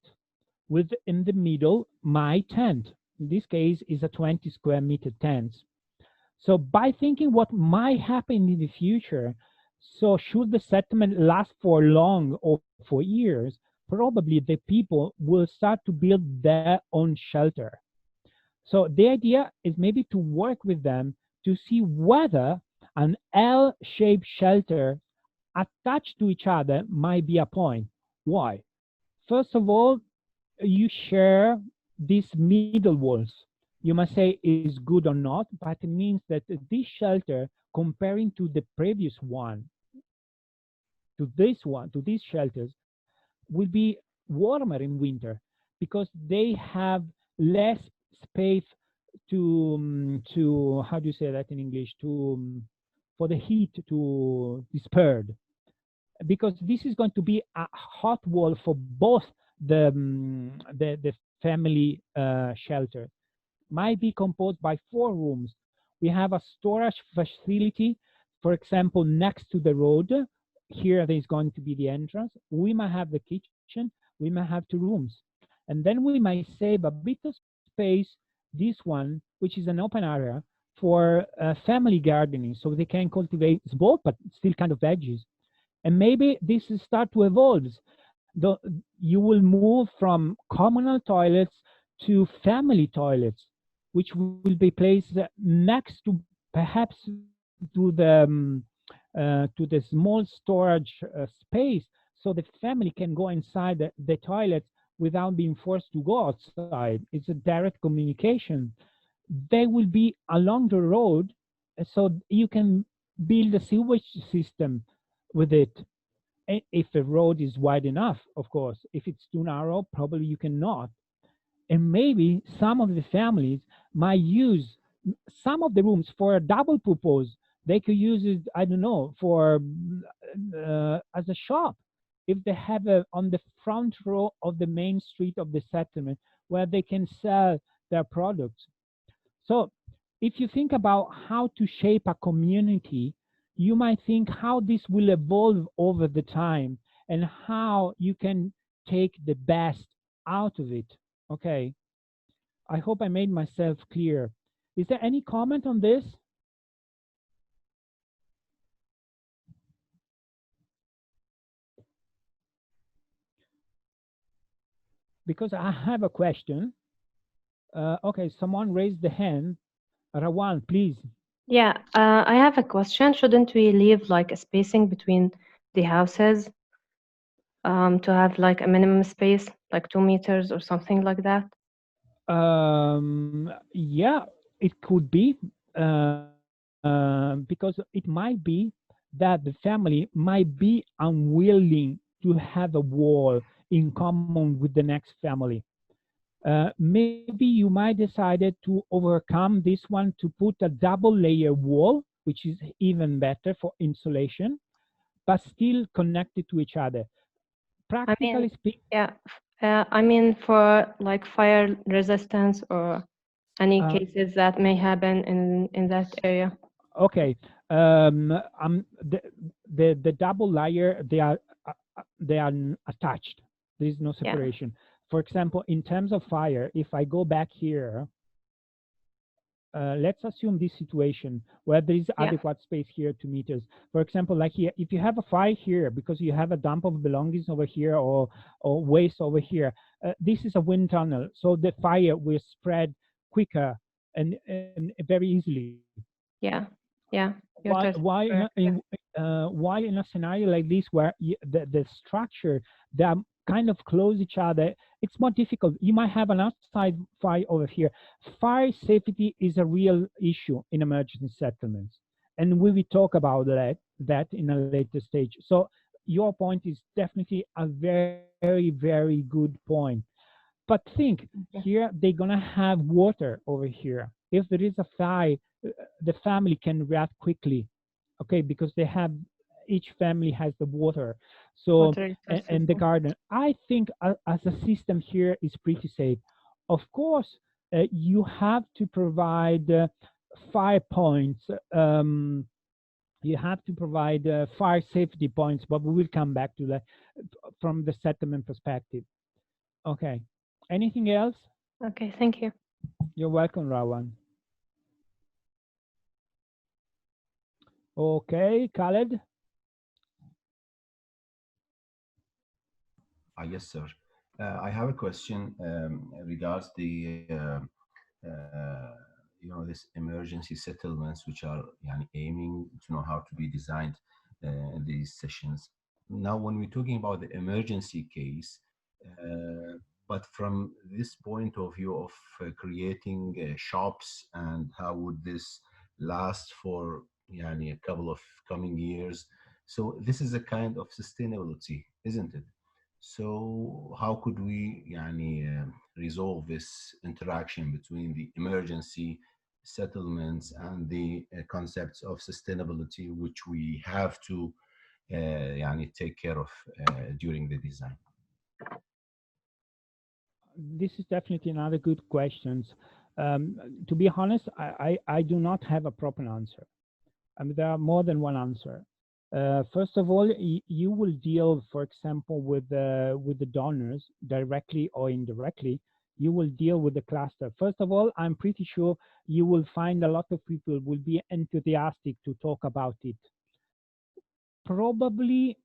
with in the middle my tent. In this case, is a 20 square meter tent. So by thinking what might happen in the future, so should the settlement last for long or for years, probably the people will start to build their own shelter. So the idea is maybe to work with them to see whether an L-shaped shelter attached to each other might be a point. Why? First of all, you share these middle walls. You must say is good or not, but it means that this shelter, comparing to the previous one, to these shelters, will be warmer in winter because they have less space to how do you say that in English, to for the heat to disperse, because this is going to be a hot wall for both the family shelter. Might be composed by 4 rooms. We have a storage facility, for example, next to the road. Here there is going to be the entrance. We might have the kitchen. We might have 2 rooms. And then we might save a bit of space, this one, which is an open area, for family gardening. So they can cultivate small, but still kind of veggies. And maybe this will start to evolve. You will move from communal toilets to family toilets, which will be placed next to perhaps to the small storage space, so the family can go inside the toilet without being forced to go outside. It's a direct communication. They will be along the road, so you can build a sewage system with it. If the road is wide enough, of course. If it's too narrow, probably you cannot. And maybe some of the families might use some of the rooms for a double purpose. They could use it, I don't know, for as a shop. If they have on the front row of the main street of the settlement where they can sell their products. So if you think about how to shape a community, you might think how this will evolve over the time and how you can take the best out of it. Okay, I hope I made myself clear. Is there any comment on this? Because I have a question. Okay, someone raised the hand. Rawan, please. Yeah, I have a question. Shouldn't we leave like a spacing between the houses to have like a minimum space, like 2 meters or something like that? Yeah, it could be, because it might be that the family might be unwilling to have a wall in common with the next family. Maybe you might decided to overcome this one to put a double layer wall, which is even better for insulation, but still connected to each other. Practically speaking, yeah, I mean for like fire resistance or any cases that may happen in that area. Okay, the double layer, they are attached. There is no separation. For example, in terms of fire, if I go back here, let's assume this situation where there is adequate space here, 2 meters. For example, like here, if you have a fire here because you have a dump of belongings over here or waste over here, this is a wind tunnel, so the fire will spread quicker and very easily. Yeah, yeah. Why in a scenario like this where the structure, they are kind of close each other, it's more difficult. You might have an outside fire over here. Fire safety is a real issue in emergency settlements, and we will talk about that in a later stage. So your point is definitely a very, very good point. But think, here they're gonna have water over here. If there is a fire, the family can react quickly, okay, because they have, each family has the water, so and the garden. I think as a system here is pretty safe. Of course, you have to provide fire points. You have to provide fire safety points, but we will come back to that from the settlement perspective. Okay. Anything else? Okay, thank you. You're welcome, Rawan. Okay, Khaled. Yes, sir. I have a question regards the this emergency settlements, which are aiming to know how to be designed in these sessions. Now, when we're talking about the emergency case, but from this point of view of creating shops, and how would this last for a couple of coming years? So this is a kind of sustainability, isn't it? So how could we resolve this interaction between the emergency settlements and the concepts of sustainability, which we have to take care of during the design? This is definitely another good question. To be honest, I do not have a proper answer. I mean, there are more than one answer. First of all, you will deal, for example, with the donors directly or indirectly. You will deal with the cluster. First of all, I'm pretty sure you will find a lot of people will be enthusiastic to talk about it. Probably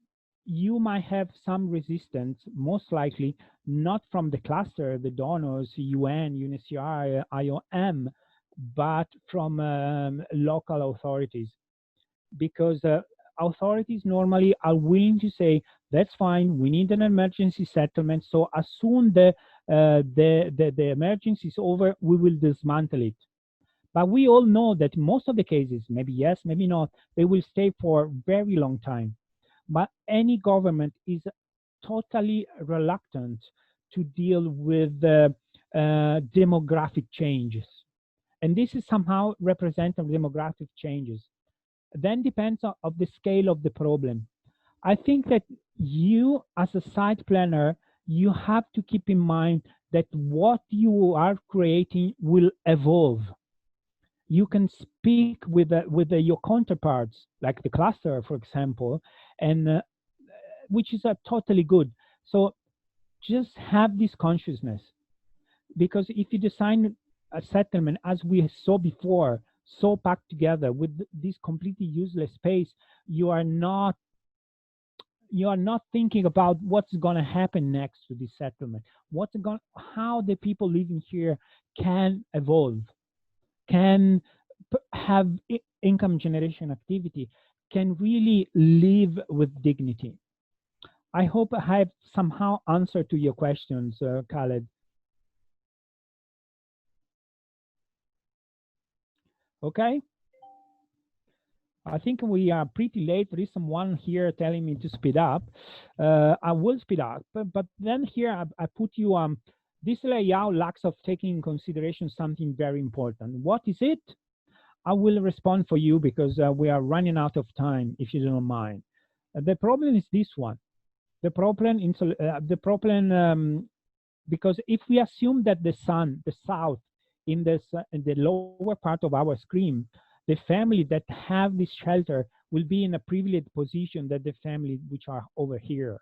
you might have some resistance, most likely not from the cluster, the donors, UN, UNHCR, IOM, but from local authorities, because authorities normally are willing to say, that's fine, we need an emergency settlement, so as soon the emergency is over, we will dismantle it. But we all know that most of the cases, maybe yes, maybe not, they will stay for a very long time. But any government is totally reluctant to deal with demographic changes. And this is somehow representative of demographic changes. Then depends on the scale of the problem. I think that you, as a site planner, you have to keep in mind that what you are creating will evolve. You can speak with your counterparts, like the cluster, for example, and which is totally good. So just have this consciousness, because if you design a settlement as we saw before, so packed together with this completely useless space, you are not thinking about what's going to happen next to this settlement, how the people living here can evolve, can have income generation activity, can really live with dignity. I hope I have somehow answered to your questions, Khaled. Okay. I think we are pretty late. There is someone here telling me to speed up. I will speed up, but then here I put you this layout lacks of taking in consideration something very important. What is it? I will respond for you because we are running out of time, if you don't mind. The problem is this one. The problem, because if we assume that the sun, the south, in the lower part of our screen, the family that have this shelter will be in a privileged position that the family which are over here.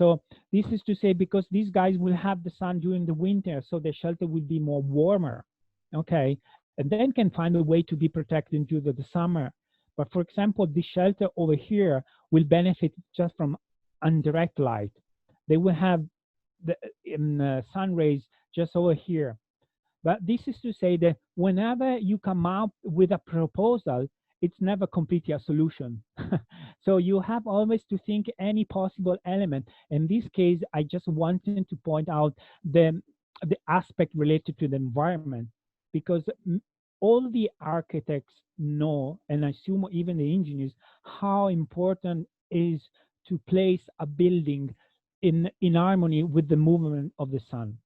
So this is to say, because these guys will have the sun during the winter, so the shelter will be more warmer, okay, and then can find a way to be protected during the summer. But for example, the shelter over here will benefit just from indirect light. They will have the sun rays just over here. But this is to say that whenever you come up with a proposal, it's never completely a solution. So you have always to think any possible element. In this case, I just wanted to point out the aspect related to the environment, because all the architects know, and I assume even the engineers, how important is to place a building in harmony with the movement of the sun.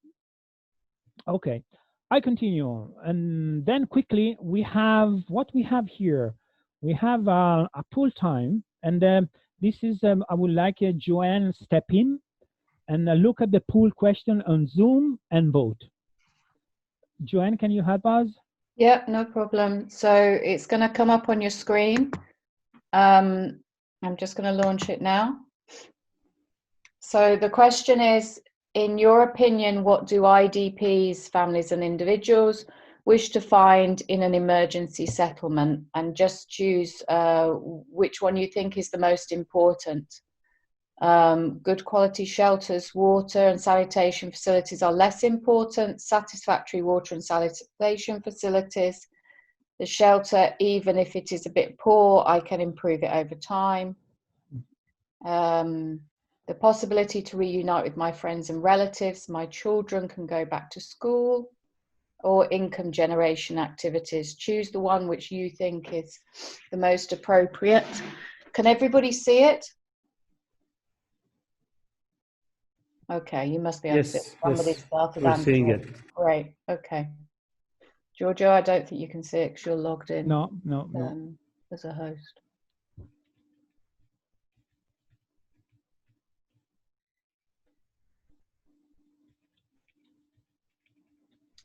Okay, I continue, and then quickly we have what we have here. We have a pool time, and this is I would like Joanne step in and look at the pool question on Zoom and vote. Joanne, can you help us? Yeah, no problem. So it's going to come up on your screen. I'm just going to launch it now. So the question is, in your opinion, what do IDPs, families and individuals, wish to find in an emergency settlement? And just choose which one you think is the most important. Good quality shelters, water and sanitation facilities are less important. Satisfactory water and sanitation facilities. The shelter, even if it is a bit poor, I can improve it over time. The possibility to reunite with my friends and relatives, my children can go back to school, or income generation activities. Choose the one which you think is the most appropriate. Can everybody see it? Okay, you must be able to see it. Somebody started we're seeing it. Great, okay. Giorgio, I don't think you can see it because you're logged in. No. As a host.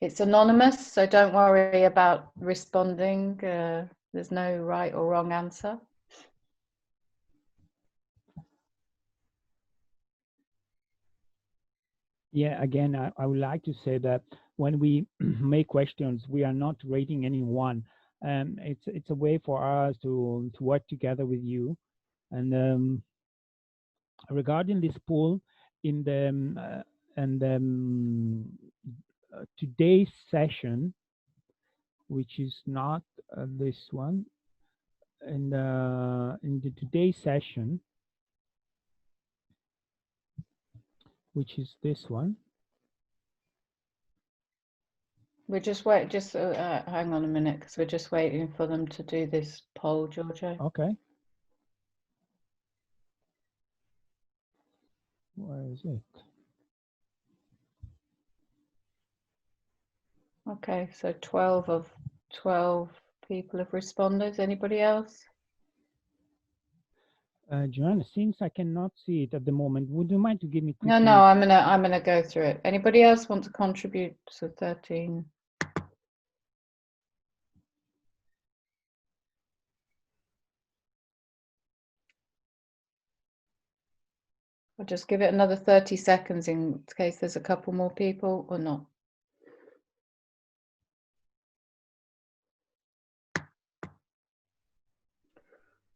It's anonymous, so don't worry about responding. There's no right or wrong answer. Yeah, again, I would like to say that when we make questions, we are not rating anyone. It's a way for us to work together with you. And regarding this poll, in the today's session, which is not this one, in the today's session, which is this one. We're just hang on a minute, because we're just waiting for them to do this poll, Giorgio. Okay. Where is it? Okay, so 12 of 12 people have responded. Anybody else? Joanna, since I cannot see it at the moment, would you mind to give me quickly? No, I'm gonna go through it. Anybody else want to contribute to 13? I'll just give it another 30 seconds in case there's a couple more people or not.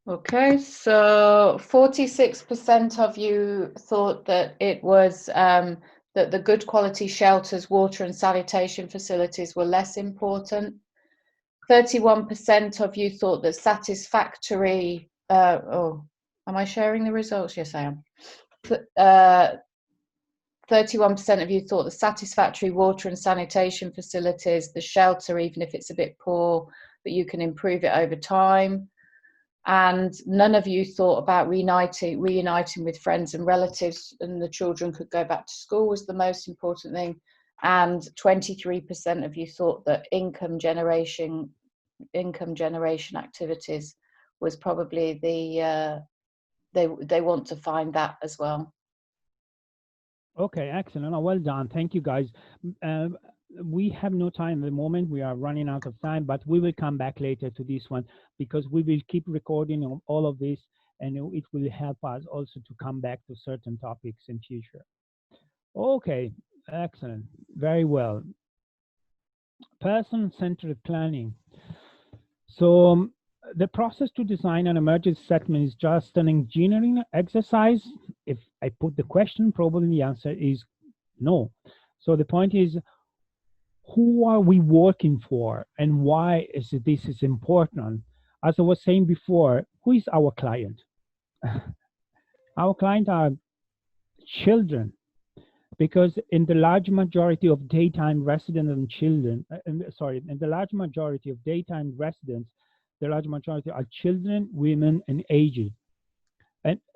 Okay, so 46% of you thought that it was that the good quality shelters, water and sanitation facilities were less important. 31% of you thought that satisfactory, am I sharing the results? Yes, I am. 31% of you thought the satisfactory water and sanitation facilities, the shelter, even if it's a bit poor, but you can improve it over time. And none of you thought about reuniting with friends and relatives, and the children could go back to school was the most important thing. And 23% of you thought that income generation activities was probably the they want to find that as well. Okay, excellent. Oh, well done. Thank you, guys. We have no time at the moment. We are running out of time, but we will come back later to this one because we will keep recording all of this and it will help us also to come back to certain topics in future. Okay, excellent, very well. Person-centered planning. So the process to design an emergency settlement is just an engineering exercise. If I put the question, probably the answer is no. So the point is, who are we working for and why is this is important? As I was saying before, who is our client? Our client are children, because in the large majority of daytime residents and children, in the large majority of daytime residents, the large majority are children, women, and aged.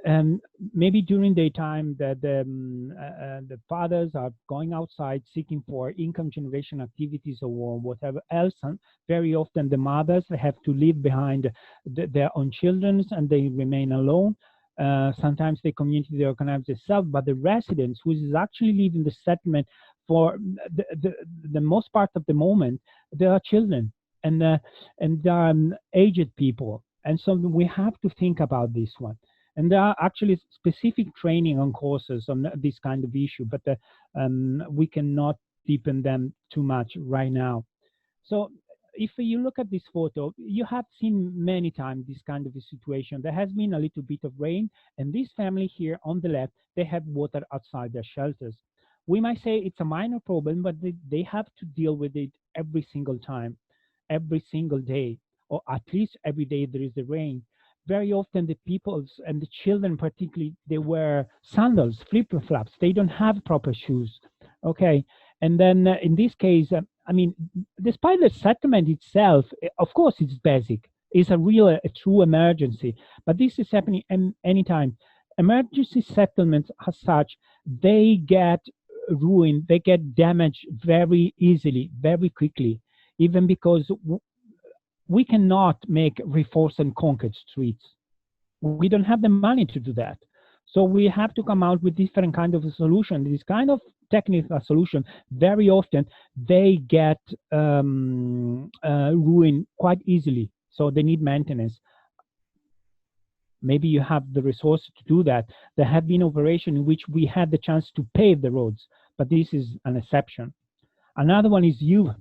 And maybe during daytime, the fathers are going outside seeking for income generation activities or whatever else. And very often the mothers have to leave behind their own children and they remain alone. Sometimes the community they organize themselves, but the residents who is actually leaving the settlement for the most part of the moment, there are children and aged people. And so we have to think about this one. And there are actually specific training on courses on this kind of issue, but we cannot deepen them too much right now. So if you look at this photo, you have seen many times this kind of a situation. There has been a little bit of rain, and this family here on the left, they have water outside their shelters. We might say it's a minor problem, but they have to deal with it every single time, every single day, or at least every day there is the rain. Very often the people and the children particularly, they wear sandals, flip-flops. They don't have proper shoes. Okay. And then in this case, I mean, despite the settlement itself, of course, it's basic. It's a true emergency. But this is happening anytime. Emergency settlements as such, they get ruined, they get damaged very easily, very quickly, even because we cannot make reforced and conquered streets. We don't have the money to do that. So we have to come out with different kind of a solution. This kind of technical solution, very often, they get ruined quite easily. So they need maintenance. Maybe you have the resources to do that. There have been operations in which we had the chance to pave the roads, but this is an exception. Another one is youth.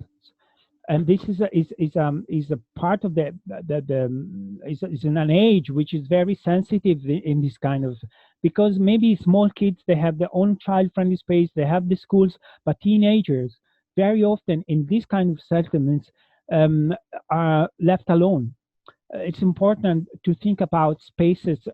And this is a part of is in an age which is very sensitive in this kind of, because maybe small kids, they have their own child-friendly space, they have the schools, but teenagers very often in this kind of settlements are left alone. It's important to think about spaces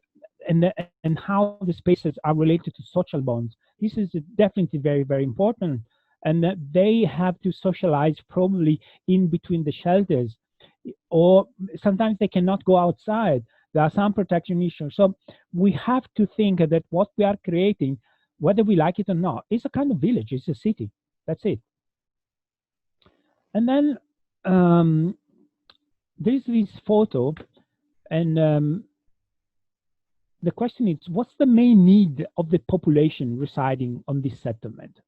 and how the spaces are related to social bonds. This is definitely very, very important. And they have to socialize probably in between the shelters, or sometimes they cannot go outside. There are some protection issues. So we have to think that what we are creating, whether we like it or not, is a kind of village, it's a city. That's it. And then there's this photo, and the question is, what's the main need of the population residing on this settlement?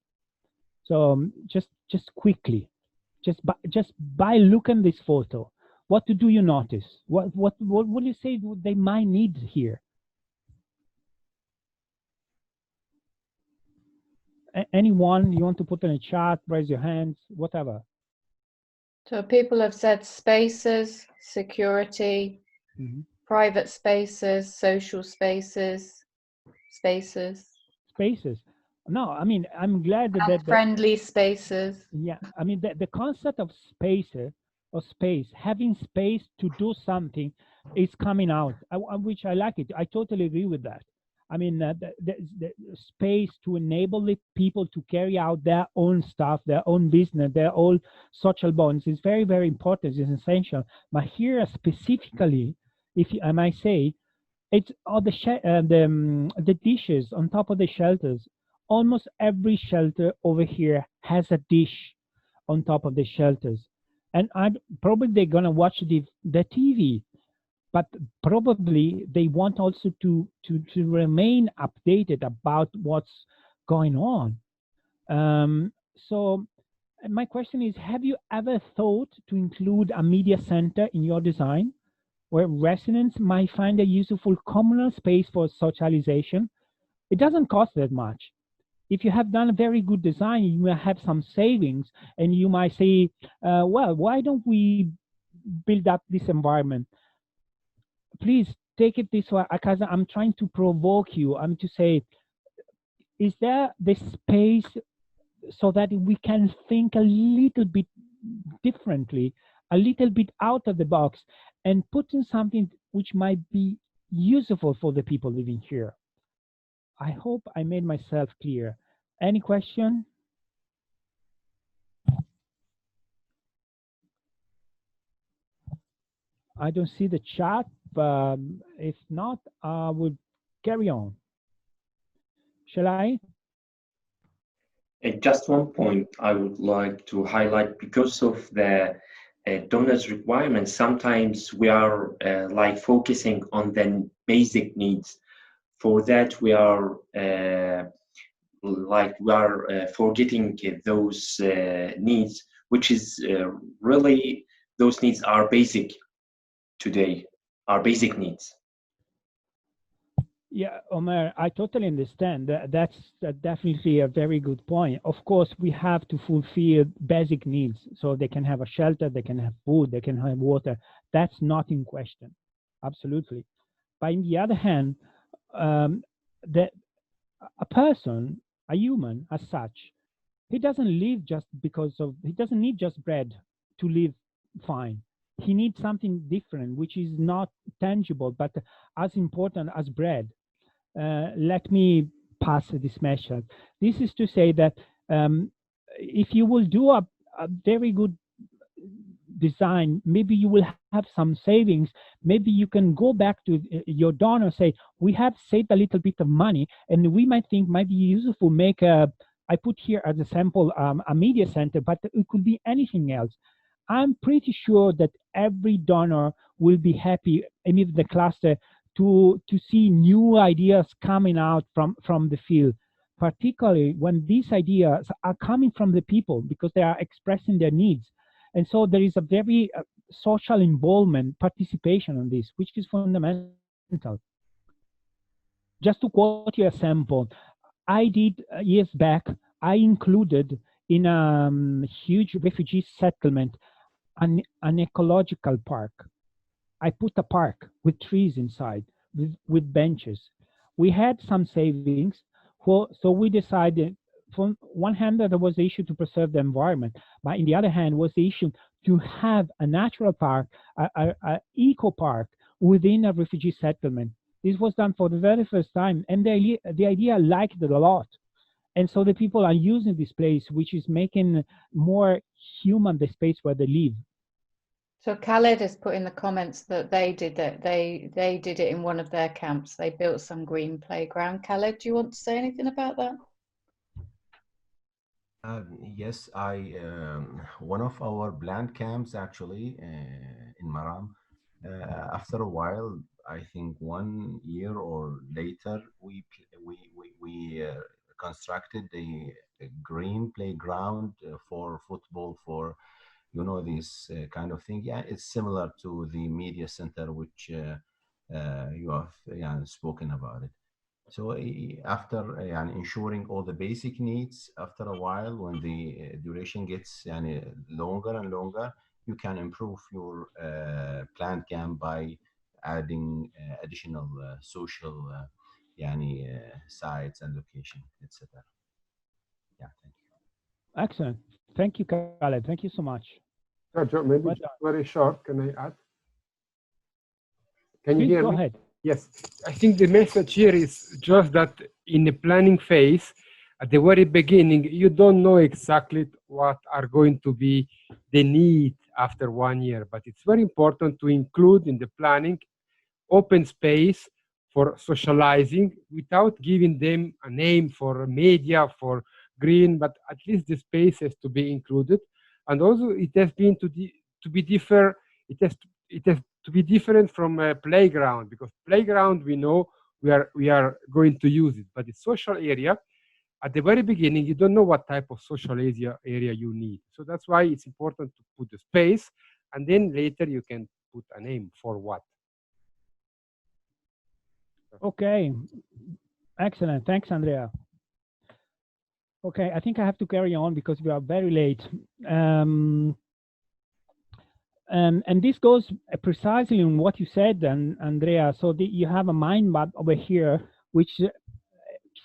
So just quickly, just by looking at this photo, what do you notice? What would you say they might need here? Anyone you want to put in a chat? Raise your hands, whatever. So people have said spaces, security, private spaces, social spaces. No, I mean, I'm glad that friendly spaces. Yeah, I mean, the concept of space, having space to do something is coming out, which I like it. I totally agree with that. I mean, the space to enable the people to carry out their own stuff, their own business, their own social bonds is very, very important. It's essential. But here specifically, if I might say, it's all the dishes on top of the shelters. Almost every shelter over here has a dish on top of the shelters, and probably they're gonna watch the TV, but probably they want also to remain updated about what's going on. So my question is, have you ever thought to include a media center in your design? where residents might find a useful communal space for socialization. It doesn't cost that much. If you have done a very good design, you will have some savings, and you might say, well, why don't we build up this environment? Please take it this way, because I'm trying to provoke you. I'm to say, is there the space so that we can think a little bit differently, a little bit out of the box, and put in something which might be useful for the people living here? I hope I made myself clear. Any question? I don't see the chat, but if not, I would carry on. Shall I? Just one point I would like to highlight, because of the donors' requirements, sometimes we are like focusing on the basic needs. For that, we are forgetting those needs, which is really, those needs are basic today, are basic needs. Yeah, Omer, I totally understand. That's definitely a very good point. Of course, we have to fulfill basic needs, so they can have a shelter, they can have food, they can have water. That's not in question, absolutely. But on the other hand, a person, a human as such, he doesn't live just because of, he doesn't need just bread to live fine. He needs something different, which is not tangible, but as important as bread. Let me pass this message. This is to say that if you will do a very good design, maybe you will have some savings. Maybe you can go back to your donor, say, we have saved a little bit of money, and we might think might be useful, make a, I put here as a sample a media center, but it could be anything else. I'm pretty sure that every donor will be happy, and if the cluster, to see new ideas coming out from the field, particularly when these ideas are coming from the people because they are expressing their needs. And so there is a very social involvement, participation on this, which is fundamental. Just to quote you a sample, I did years back, I included in a huge refugee settlement an ecological park. I put a park with trees inside, with benches. We had some savings, so we decided, from one hand, that there was the issue to preserve the environment, but in the other hand was the issue to have a natural park, a eco park within a refugee settlement. This was done for the very first time, and the idea liked it a lot. And so the people are using this place, which is making more human the space where they live. So Khaled has put in the comments that they did it. They did it in one of their camps. They built some green playground. Khaled, do you want to say anything about that? Yes, one of our planned camps actually in Maram. After a while, I think 1 year or later, we constructed a green playground for football, for this kind of thing. Yeah, it's similar to the media center which you have spoken about it. So after ensuring all the basic needs, after a while, when the duration gets longer and longer, you can improve your plant camp by adding additional social sites and location, etc. Yeah, thank you. Excellent. Thank you, Khaled. Thank you so much. Giorgio, maybe Well just very short, can I add? Can you Please hear go me? ahead. Yes, I think the message here is just that in the planning phase, at the very beginning, you don't know exactly what are going to be the need after 1 year, but it's very important to include in the planning open space for socializing without giving them a name for media, for green, but at least the space has to be included. And also it has been to be different. It has to be different from a playground, because playground, we know we are going to use it, but the social area, at the very beginning, you don't know what type of social area you need. So that's why it's important to put the space, and then later you can put a name for what. Okay, excellent. Thanks, Andrea. Okay, I think I have to carry on because we are very late. And this goes precisely on what you said, Andrea. So you have a mind map over here, which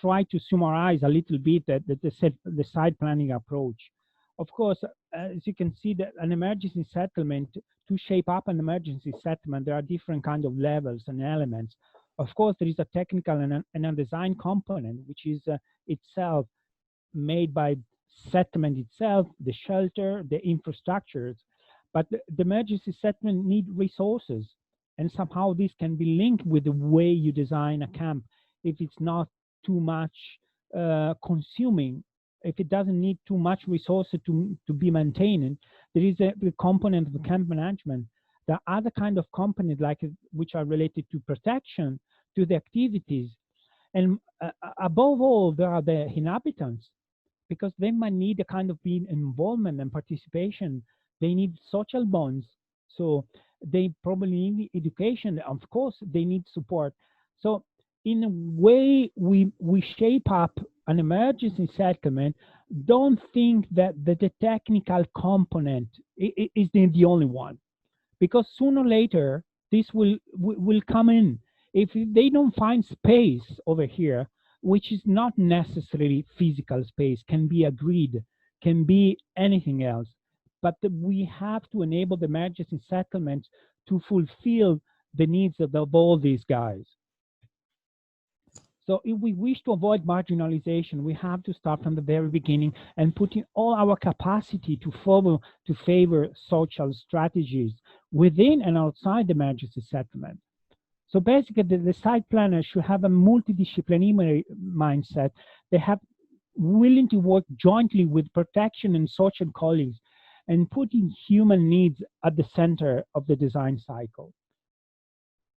try to summarize a little bit the site planning approach. Of course, as you can see, that an emergency settlement, to shape up an emergency settlement, there are different kinds of levels and elements. Of course, there is a technical and a design component, which is itself made by settlement itself, the shelter, the infrastructures. But the emergency settlement need resources, and somehow this can be linked with the way you design a camp. If it's not too much consuming, if it doesn't need too much resources to be maintained, there is a component of camp management. There are other kind of components which are related to protection, to the activities, and above all, there are the inhabitants, because they might need a kind of being involvement and participation. They need social bonds. So they probably need education. Of course, they need support. So in a way, we shape up an emergency settlement. Don't think that the technical component is the only one, because sooner or later, this will come in. If they don't find space over here, which is not necessarily physical space, can be a grid, can be anything else. But we have to enable the emergency settlements to fulfill the needs of all these guys. So if we wish to avoid marginalization, we have to start from the very beginning and put in all our capacity to favor social strategies within and outside the emergency settlement. So basically, the site planners should have a multidisciplinary mindset. They have willing to work jointly with protection and social colleagues, and putting human needs at the center of the design cycle.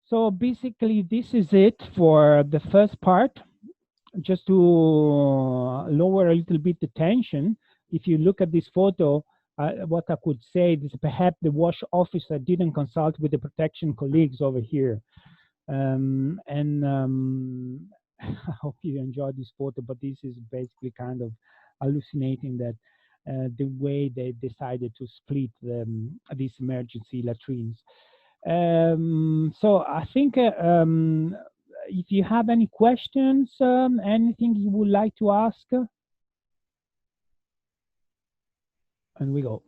So basically, this is it for the first part. Just to lower a little bit the tension, if you look at this photo, what I could say is perhaps the wash officer didn't consult with the protection colleagues over here. I hope you enjoyed this photo, but this is basically kind of hallucinating that the way they decided to split these emergency latrines. So I think if you have any questions, anything you would like to ask, and we go.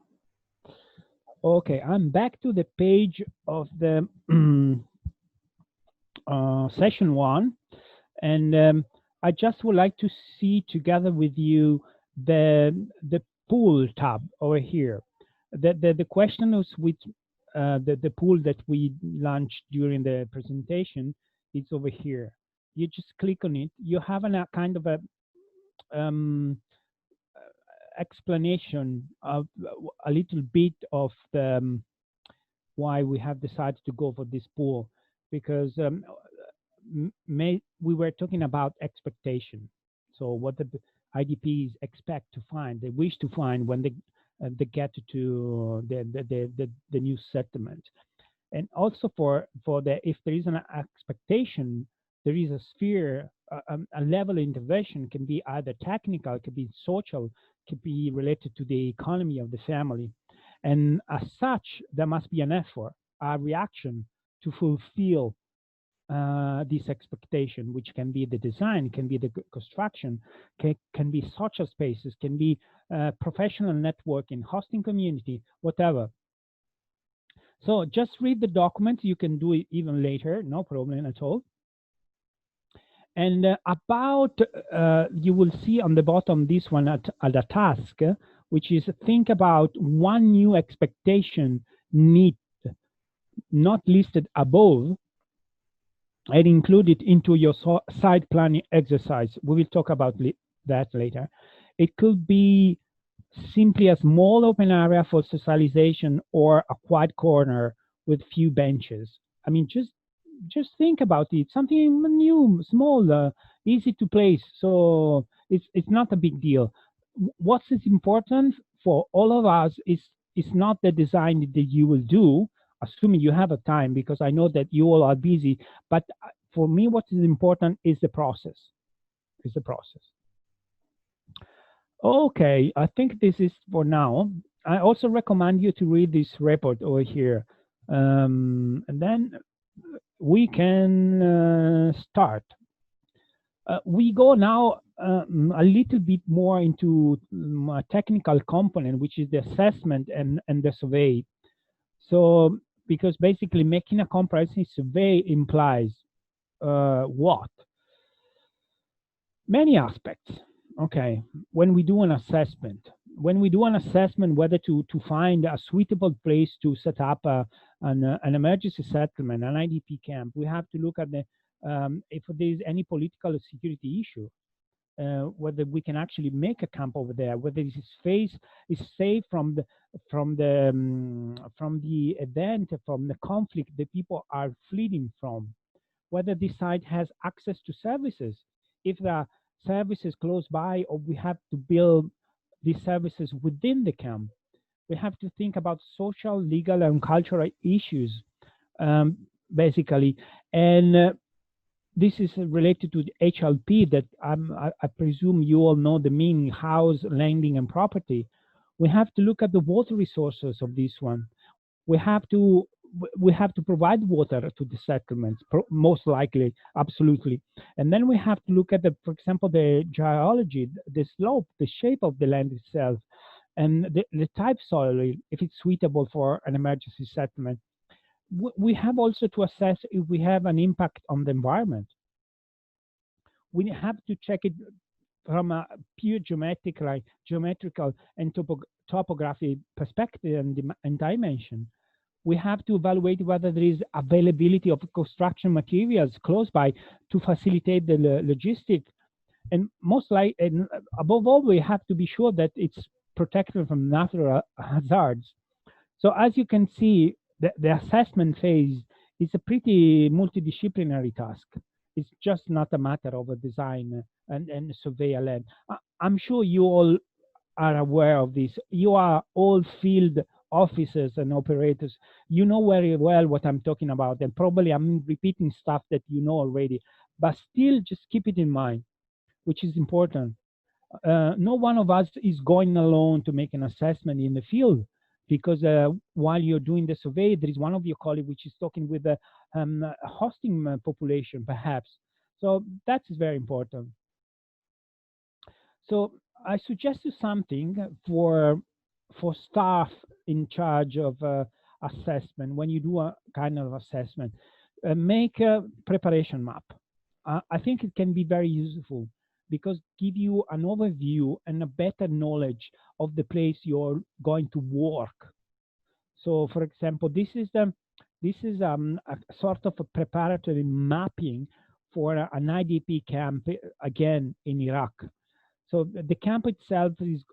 Okay, I'm back to the page of the session 1, and I just would like to see together with you the pool tab over here. The question is with the pool that we launched during the presentation. It's over here. You just click on it. You have a kind of a explanation of a little bit of the why we have decided to go for this pool, because we were talking about expectation. So what the IDPs expect to find, they wish to find when they get to the new settlement. And also for the, if there is an expectation, there is a sphere, a level of intervention can be either technical, can be social, can be related to the economy of the family. And as such, there must be an effort, a reaction to fulfill this expectation, which can be the design, can be the construction, can be social spaces, can be professional networking, hosting community, whatever. So just read the document. You can do it even later, no problem at all. And you will see on the bottom this one at a task, which is think about one new expectation need not listed above and include it into your site planning exercise. We will talk about that later. It could be simply a small open area for socialization or a quiet corner with few benches. I mean, just think about it. Something new, small, easy to place. So it's not a big deal. What's important for all of us is not the design that you will do, assuming you have a time, because I know that you all are busy. But for me, what is important is the process. Okay, I think this is for now. I also recommend you to read this report over here. And then we can start. We go now a little bit more into a technical component, which is the assessment and the survey. So, because basically making a comprehensive survey implies what? Many aspects. Okay, when we do an assessment, whether to find a suitable place to set up an emergency settlement, an IDP camp, we have to look at the if there is any political or security issue, whether we can actually make a camp over there, whether this is safe from the event, from the conflict the people are fleeing from, whether this site has access to services, if there are services close by, or we have to build these services within the camp. We have to think about social, legal, and cultural issues, basically. And this is related to the HLP that I presume you all know the meaning: house, landing, and property. We have to look at the water resources of this one. We have to provide water to the settlements, most likely, absolutely. And then we have to look at for example, the geology, the slope, the shape of the land itself, and the type soil, if it's suitable for an emergency settlement. We have also to assess if we have an impact on the environment. We have to check it from a pure geometrical and topography perspective and dimension. We have to evaluate whether there is availability of construction materials close by to facilitate the logistics. And and above all, we have to be sure that it's protected from natural hazards. So as you can see, the assessment phase is a pretty multidisciplinary task. It's just not a matter of a design and survey land. I'm sure you all are aware of this. You are all field officers and operators. You know very well what I'm talking about, and probably I'm repeating stuff that you know already, but still just keep it in mind, which is important. No one of us is going alone to make an assessment in the field, because while you're doing the survey, there is one of your colleagues which is talking with the hosting population, perhaps. So that is very important. So I suggest you something for staff in charge of assessment. When you do a kind of assessment, make a preparation map. I think it can be very useful, because give you an overview and a better knowledge of the place you're going to work. So, for example, this is a sort of a preparatory mapping for an IDP camp, again in Iraq. So the camp itself is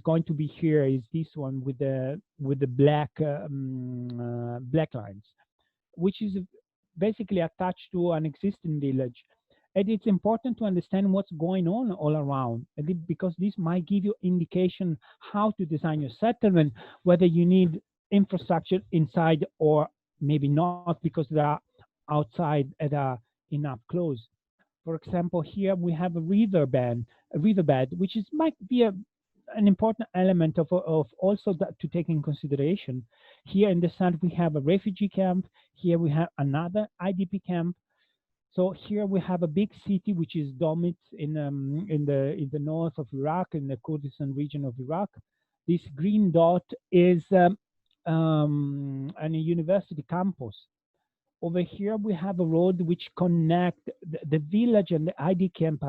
going to be here. Is this one with the black black lines, which is basically attached to an existing village. And it's important to understand what's going on all around, because this might give you indication how to design your settlement, whether you need infrastructure inside or maybe not, because they are outside and are enough close. For example, here we have a riverbed, which might be an important element of also that to take in consideration. Here in the south we have a refugee camp. Here we have another IDP camp. So here we have a big city, which is Domitz in the north of Iraq, in the Kurdistan region of Iraq. This green dot is a university campus. Over here we have a road which connect the village and the ID camp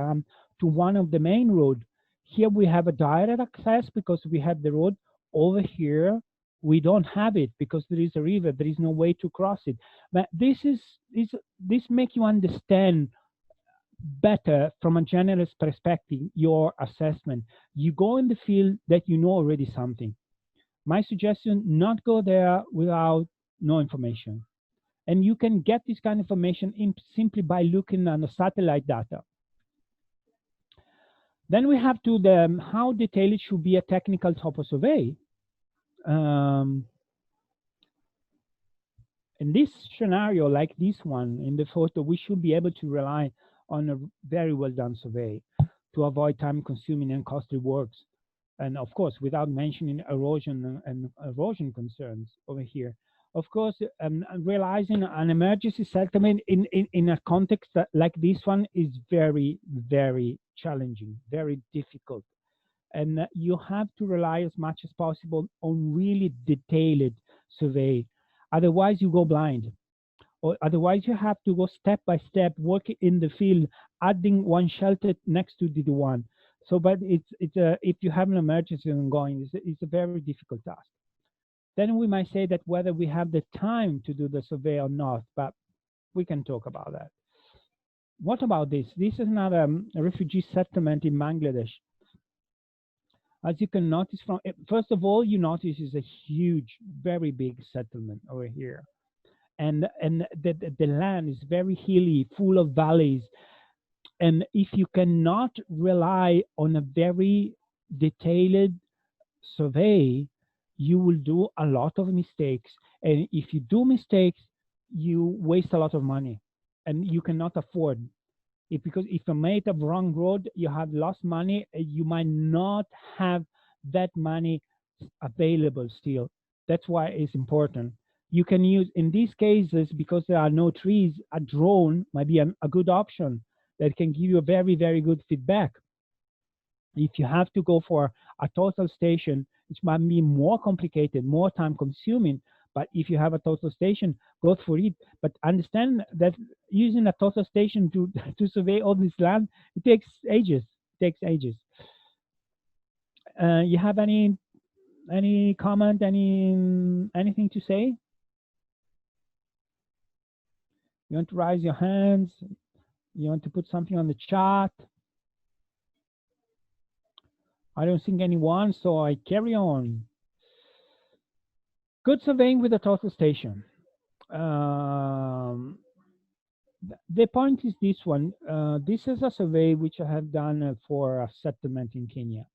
to one of the main road. Here we have a direct access because we have the road. Over here we don't have it because there is a river. There is no way to cross it. But this make you understand better from a generalist perspective your assessment. You go in the field that you know already something. My suggestion: not go there without no information. And you can get this kind of information simply by looking at the satellite data. Then we have to how detailed should be a technical topo survey. In this scenario, like this one in the photo, we should be able to rely on a very well done survey to avoid time consuming and costly works. And of course, without mentioning erosion and erosion concerns over here. Of course, realizing an emergency settlement in a context like this one is very, very challenging, very difficult. And you have to rely as much as possible on really detailed survey. Otherwise, you go blind. Or otherwise, you have to go step by step, work in the field, adding one shelter next to the one. So, but if you have an emergency ongoing, it's a very difficult task. Then we might say that whether we have the time to do the survey or not, but we can talk about that. What about this? This is another refugee settlement in Bangladesh. As you can notice from, first of all, you notice it's a huge, very big settlement over here. And the land is very hilly, full of valleys. And if you cannot rely on a very detailed survey, you will do a lot of mistakes. And if you do mistakes, you waste a lot of money and you cannot afford. Because if you made a wrong road, you have lost money, you might not have that money available still. That's why it's important. You can use, in these cases, because there are no trees, a drone might be a good option that can give you a very, very good feedback. If you have to go for a total station, it might be more complicated, more time consuming, but if you have a total station, go for it. But understand that using a total station to survey all this land, it takes ages. You have any comment, anything to say? You want to raise your hands? You want to put something on the chat? I don't think anyone, so I carry on. Good surveying with a total station. The point is this one. This is a survey which I have done for a settlement in Kenya.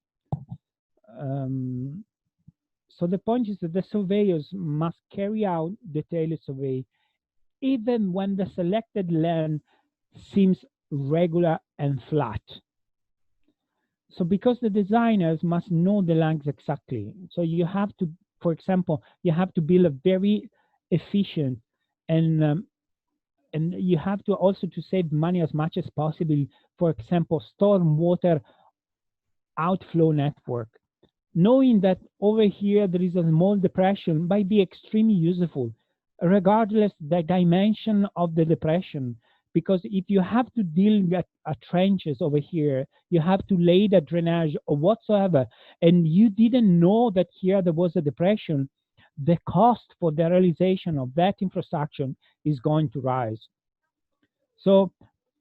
So the point is that the surveyors must carry out detailed survey even when the selected land seems regular and flat. So because the designers must know the lands exactly. So you have to, for example, you have to build a very efficient and you have to also to save money as much as possible. For example, storm water outflow network. Knowing that over here there is a small depression might be extremely useful, regardless the dimension of the depression. Because if you have to deal with trenches over here, you have to lay the drainage or whatsoever, and you didn't know that here there was a depression, the cost for the realization of that infrastructure is going to rise. So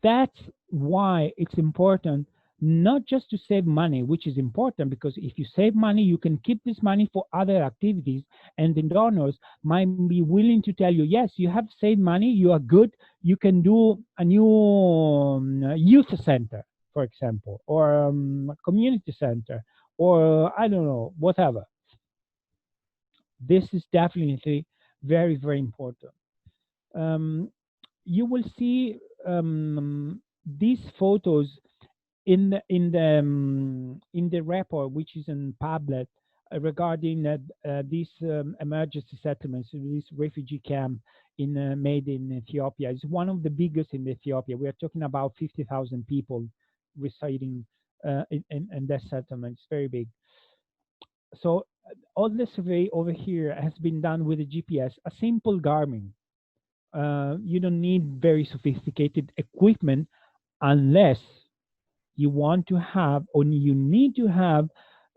that's why it's important not just to save money, which is important, because if you save money, you can keep this money for other activities, and the donors might be willing to tell you, yes, you have saved money, you are good, you can do a new youth center, for example, or a community center, or I don't know, whatever. This is definitely very, very important. You will see these photos in the report, which is in Padlet, regarding these emergency settlements, this refugee camp made in Ethiopia. It's one of the biggest in Ethiopia. We are talking about 50,000 people residing in that settlement. It's very big. So all the survey over here has been done with a GPS, a simple Garmin. You don't need very sophisticated equipment unless you want to have, or you need to have,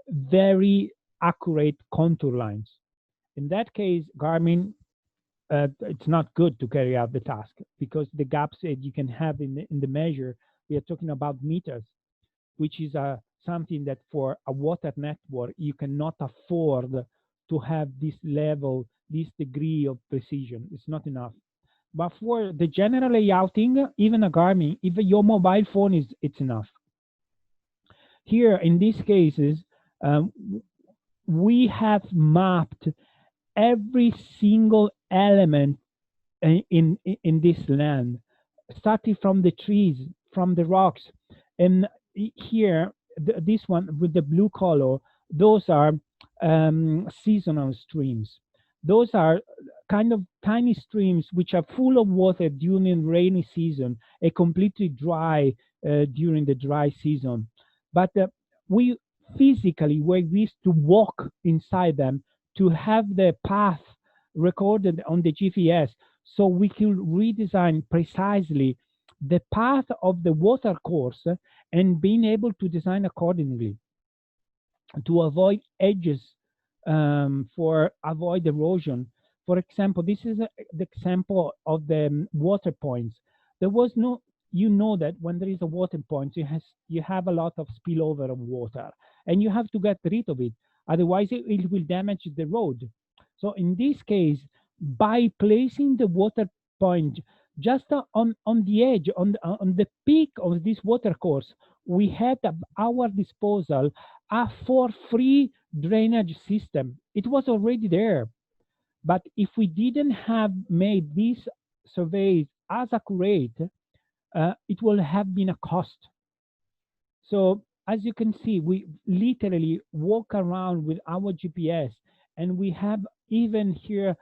very accurate contour lines. In that case, Garmin, it's not good to carry out the task, because the gaps that you can have in the measure, we are talking about meters, which is something that for a water network, you cannot afford to have this level, this degree of precision. It's not enough. But for the general layouting, even a Garmin, even your mobile phone, it's enough. Here, in these cases, we have mapped every single element in this land, starting from the trees, from the rocks. And here, this one with the blue color, those are seasonal streams. Those are kind of tiny streams which are full of water during rainy season and completely dry during the dry season. But we physically were used to walk inside them to have the path recorded on the GPS, so we could redesign precisely the path of the water course and being able to design accordingly to avoid edges, for avoid erosion. For example, this is the example of the water points. There was no, you know that when there is a water point, you have a lot of spillover of water, and you have to get rid of it. Otherwise, it will damage the road. So in this case, by placing the water point just on the edge, on the peak of this water course, we had at our disposal a for free drainage system. It was already there. But if we didn't have made these surveys as accurate, it will have been a cost. So as you can see, we literally walk around with our GPS, and we have even here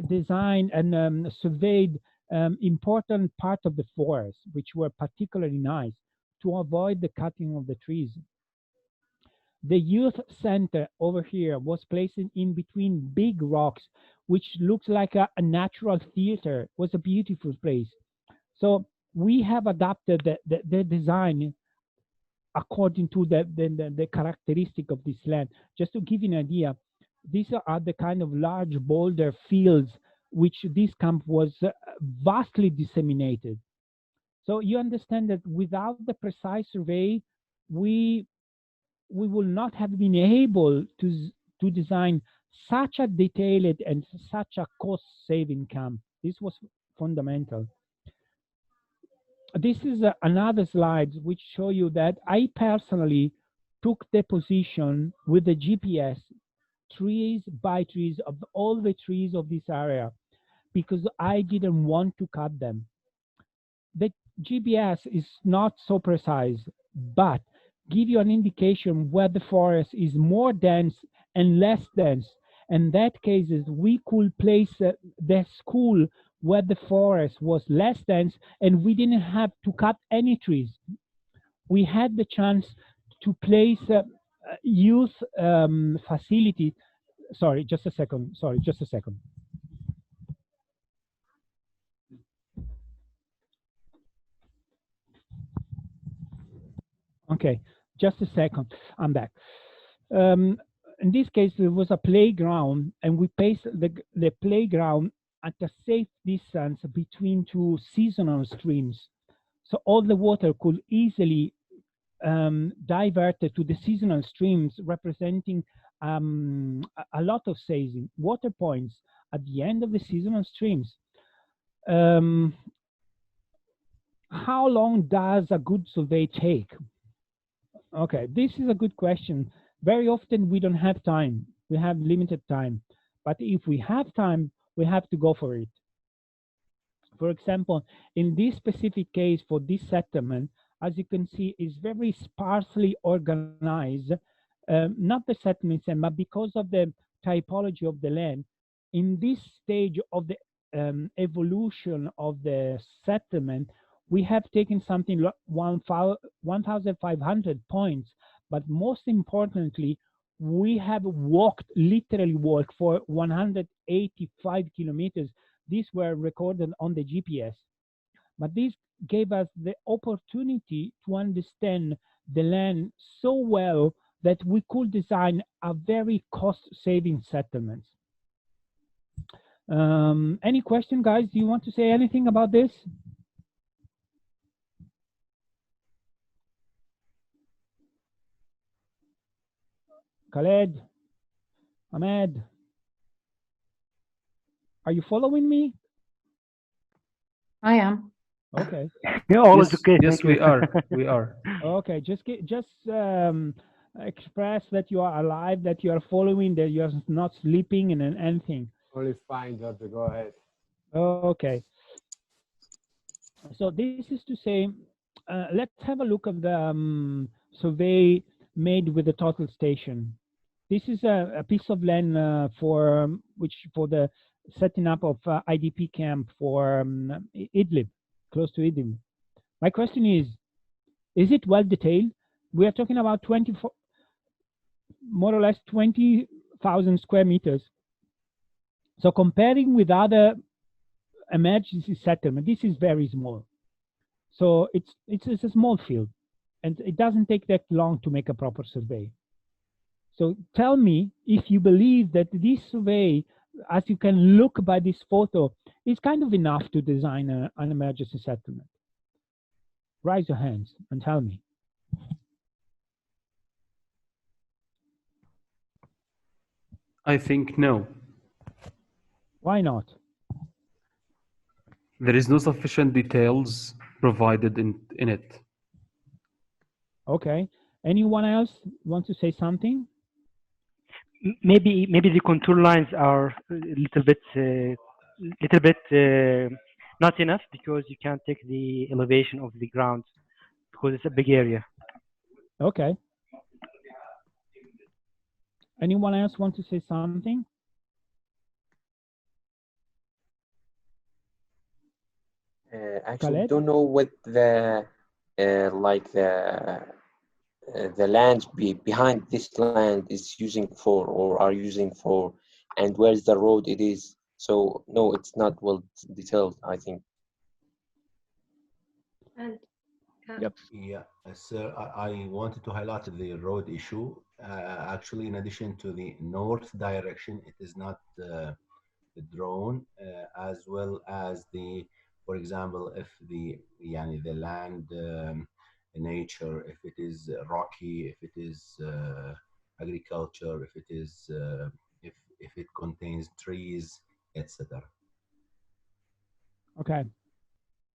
designed and surveyed important part of the forest, which were particularly nice to avoid the cutting of the trees. The youth center over here was placed in between big rocks, which looks like a natural theater. It was a beautiful place. So we have adapted the design according to the characteristic of this land. Just to give you an idea, these are the kind of large boulder fields which this camp was vastly disseminated. So you understand that without the precise survey, we will not have been able to design such a detailed and such a cost-saving camp. This was fundamental. This is another slide which show you that I personally took the position with the GPS, trees by trees, of all the trees of this area, because I didn't want to cut them. The GPS is not so precise, but give you an indication where the forest is more dense and less dense. In that cases, we could place the school where the forest was less dense, and we didn't have to cut any trees. We had the chance to place youth facility. Sorry, just a second. Sorry, just a second. Okay, just a second. I'm back. In this case, there was a playground, and we placed the playground at a safe distance between two seasonal streams. So all the water could easily divert to the seasonal streams, representing a lot of saving water points at the end of the seasonal streams. How long does a good survey take? Okay, this is a good question. Very often we don't have time. We have limited time. But if we have time, we have to go for it. For example, in this specific case for this settlement, as you can see, is very sparsely organized. Not the settlement, but because of the typology of the land, in this stage of the evolution of the settlement, we have taken something like 1,500 points, but most importantly, we have literally walked for 185 kilometers. These were recorded on the GPS. But this gave us the opportunity to understand the land so well that we could design a very cost-saving settlement. Any question, guys? Do you want to say anything about this? Khaled, Ahmed, are you following me? I am. Okay. Yeah, all is okay. Yes, we are. We are. Okay, just express that you are alive, that you are following, that you are not sleeping and anything. All is fine, Doctor. Go ahead. Okay. So this is to say, let's have a look at the survey made with the total station. This is a piece of land for the setting up of IDP camp for Idlib, close to Idlib. My question is it well detailed? We are talking about more or less 20,000 square meters. So comparing with other emergency settlement, this is very small. So it's a small field, and it doesn't take that long to make a proper survey. So tell me if you believe that this survey, as you can look by this photo, is kind of enough to design an emergency settlement. Raise your hands and tell me. I think no. Why not? There is no sufficient details provided in it. Okay. Anyone else want to say something? Maybe the contour lines are a little bit not enough, because you can't take the elevation of the ground because it's a big area. Okay. Anyone else want to say something? Actually, Khaled? don't know what the land behind this land is using for, or are using for, and where's the road it is. So no, it's not well detailed, I think. And Yep. Yeah, sir, I wanted to highlight the road issue. Actually, in addition to the north direction, it is not drawn, as well as for example, if the land, nature, if it is rocky, if it is agriculture, if it is if it contains trees, etc. Okay.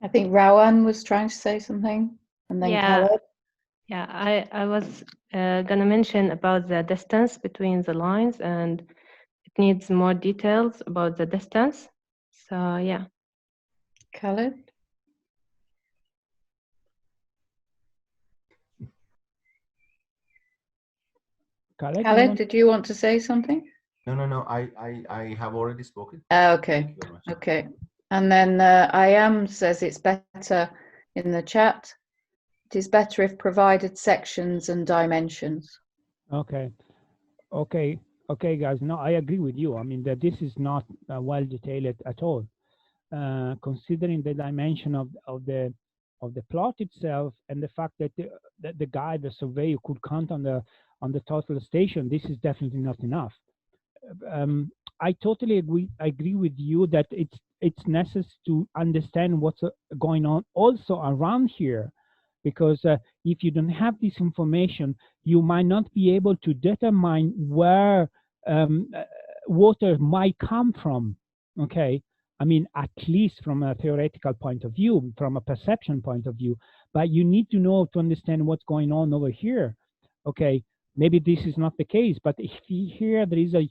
I think Rowan was trying to say something, and then yeah, Khaled. yeah, I was gonna mention about the distance between the lines, and it needs more details about the distance. So yeah. Khaled? Khaled, did you want to say something? No. I have already spoken. Okay. Thank you very much. Okay. And then I am says it's better in the chat. It is better if provided sections and dimensions. Okay. Okay. Okay, guys. No, I agree with you. I mean that this is not well detailed at all. Considering the dimension of the plot itself, and the fact that the guy, the surveyor, could count on the total station, this is definitely not enough. I totally agree with you that it's necessary to understand what's going on also around here, because if you don't have this information, you might not be able to determine where water might come from. Okay, I mean, at least from a theoretical point of view, from a perception point of view, but you need to know to understand what's going on over here. Okay, maybe this is not the case, but if here there is a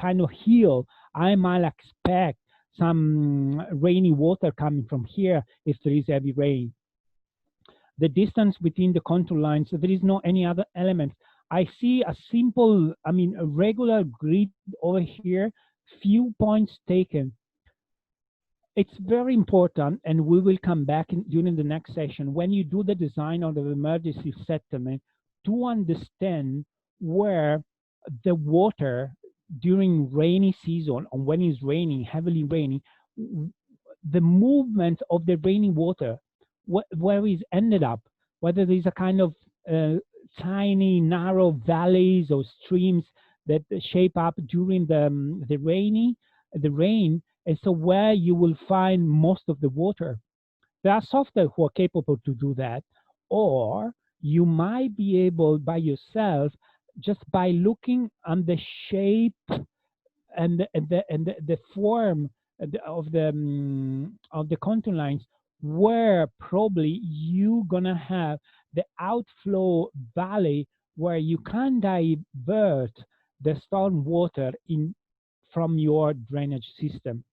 kind of hill, I might expect some rainy water coming from here if there is heavy rain. The distance between the contour lines, there is no any other element. I see a simple, I mean, a regular grid over here, few points taken. It's very important, and we will come back during the next session, when you do the design of the emergency settlement, to understand where the water during rainy season, or when it's raining, heavily raining, the movement of the raining water, where it's ended up, whether there's a kind of tiny narrow valleys or streams that shape up during the rain, and so where you will find most of the water. There are software who are capable to do that, or you might be able by yourself, just by looking on the shape and the form of the contour lines, where probably you gonna have the outflow valley where you can divert the storm water in from your drainage system.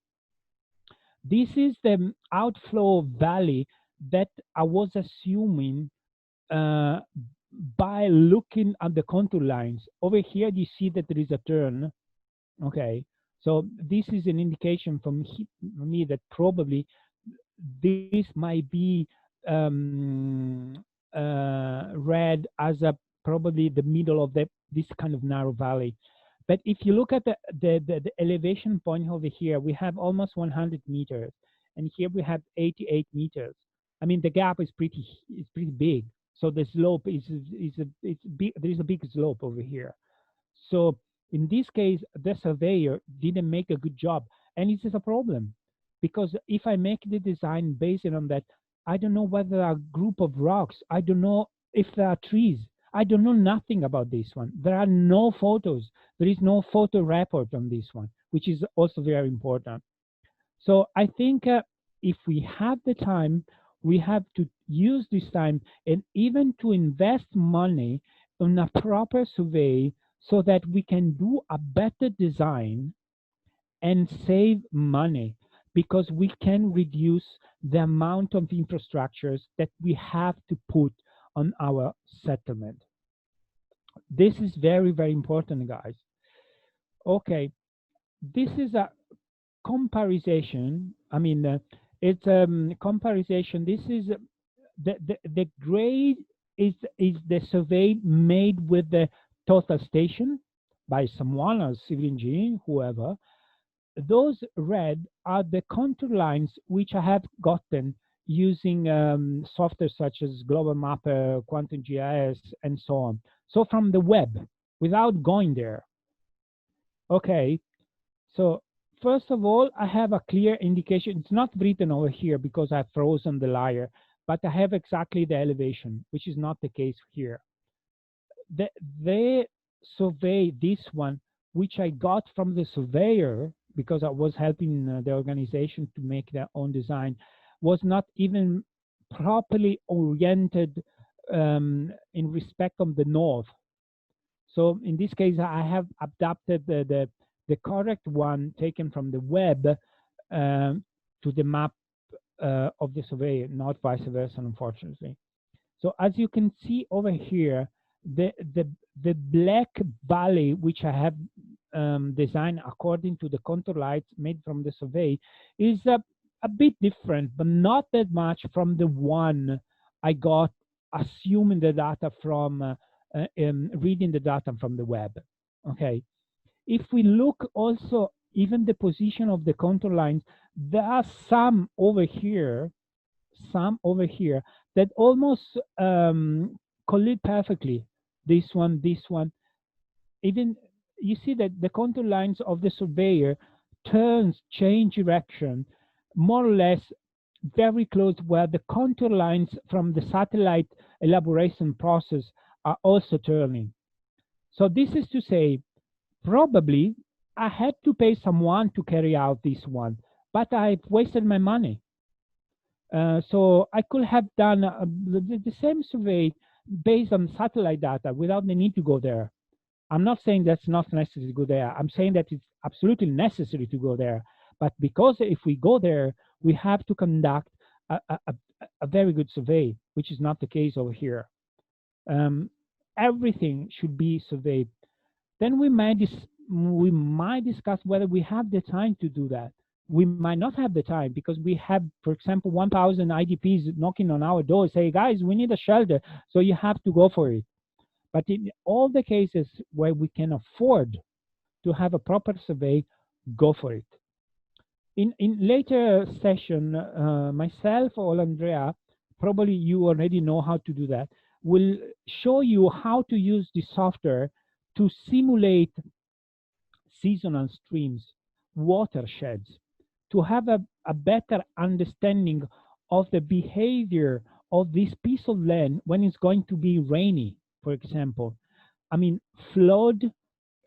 This is the outflow valley that I was assuming by looking at the contour lines. Over here, you see that there is a turn. Okay, so this is an indication for me that probably this might be read as a probably the middle of this kind of narrow valley. But if you look at the elevation point over here, we have almost 100 meters, and here we have 88 meters. I mean, the gap is pretty big. So the slope is big. There is a big slope over here. So in this case, the surveyor didn't make a good job, and this is a problem, because if I make the design based on that, I don't know whether there are a group of rocks. I don't know if there are trees. I don't know nothing about this one. There are no photos. There is no photo report on this one, which is also very important. So I think if we have the time, we have to use this time and even to invest money on a proper survey so that we can do a better design and save money, because we can reduce the amount of infrastructures that we have to put on our settlement. This is very, very important, guys. Okay, this is a comparison. I mean, it's comparison. This is the grade is the survey made with the total station by someone, a civil engineer, whoever. Those red are the contour lines which I have gotten using software such as Global Mapper, Quantum GIS, and so on. So from the web, without going there. Okay, so first of all, I have a clear indication. It's not written over here because I've frozen the layer, but I have exactly the elevation, which is not the case here. They survey this one, which I got from the surveyor because I was helping the organization to make their own design, was not even properly oriented in respect of the north. So in this case, I have adapted the correct one taken from the web to the map of the surveyor, not vice versa, unfortunately. So as you can see over here, the black valley, which I have designed according to the contour lights made from the survey, is a bit different, but not that much from the one I got assuming the data from reading the data from the web. Okay, if we look also even the position of the contour lines, there are some over here that almost collide perfectly. This one. Even you see that the contour lines of the surveyor change direction more or less very close where the contour lines from the satellite elaboration process are also turning. So this is to say, probably I had to pay someone to carry out this one, but I've wasted my money. So I could have done the same survey based on satellite data without the need to go there. I'm not saying that's not necessary to go there. I'm saying that it's absolutely necessary to go there. But because if we go there, we have to conduct a very good survey, which is not the case over here. Everything should be surveyed. Then we might discuss whether we have the time to do that. We might not have the time because we have, for example, 1,000 IDPs knocking on our door, say, guys, we need a shelter, so you have to go for it. But in all the cases where we can afford to have a proper survey, go for it. In later session, myself or Andrea, probably you already know how to do that, will show you how to use the software to simulate seasonal streams, watersheds, to have a better understanding of the behavior of this piece of land when it's going to be rainy, for example. I mean, flood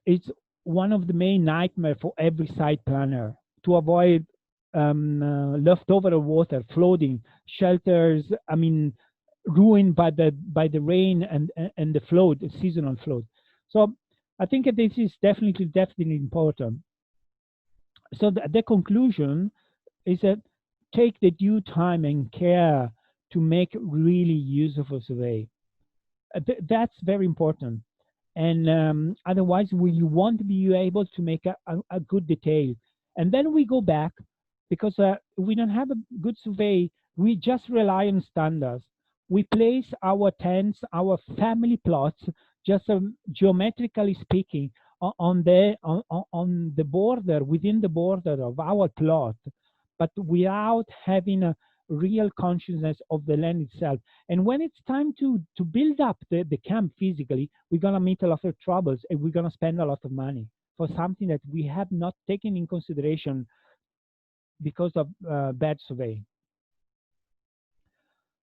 is one of the main nightmares for every site planner, to avoid leftover water, flooding, shelters, I mean, ruined by the rain and the flood, the seasonal flood. So I think that this is definitely important. So the conclusion is that take the due time and care to make really useful survey. That's very important. And otherwise, we won't be able to make a good detail. And then we go back because we don't have a good survey. We just rely on standards. We place our tents, our family plots, just geometrically speaking, on the border, within the border of our plot, but without having a real consciousness of the land itself. And when it's time to build up the camp physically, we're going to meet a lot of troubles and we're going to spend a lot of money for something that we have not taken in consideration because of bad survey.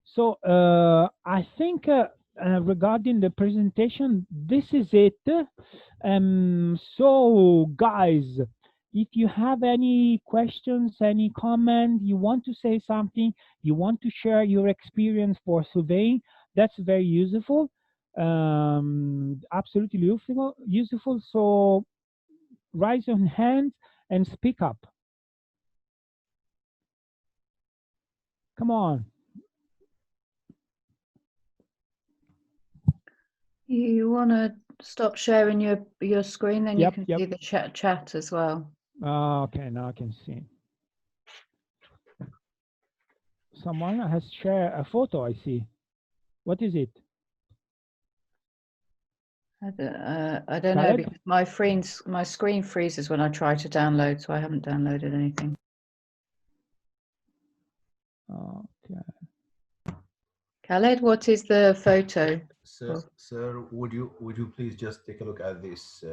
So I think regarding the presentation, this is it. So guys, if you have any questions, any comment, you want to say something, you want to share your experience for surveying, that's very useful. Absolutely useful. So raise your hand and speak up. Come on. You want to stop sharing your screen, then Yep, you can yep. see the chat as well. Okay, now I can see. Someone has shared a photo, I see. What is it? I don't know, Khaled? because my screen freezes when I try to download, so I haven't downloaded anything. Okay. Khaled, what is the photo? Sir, would you please just take a look at this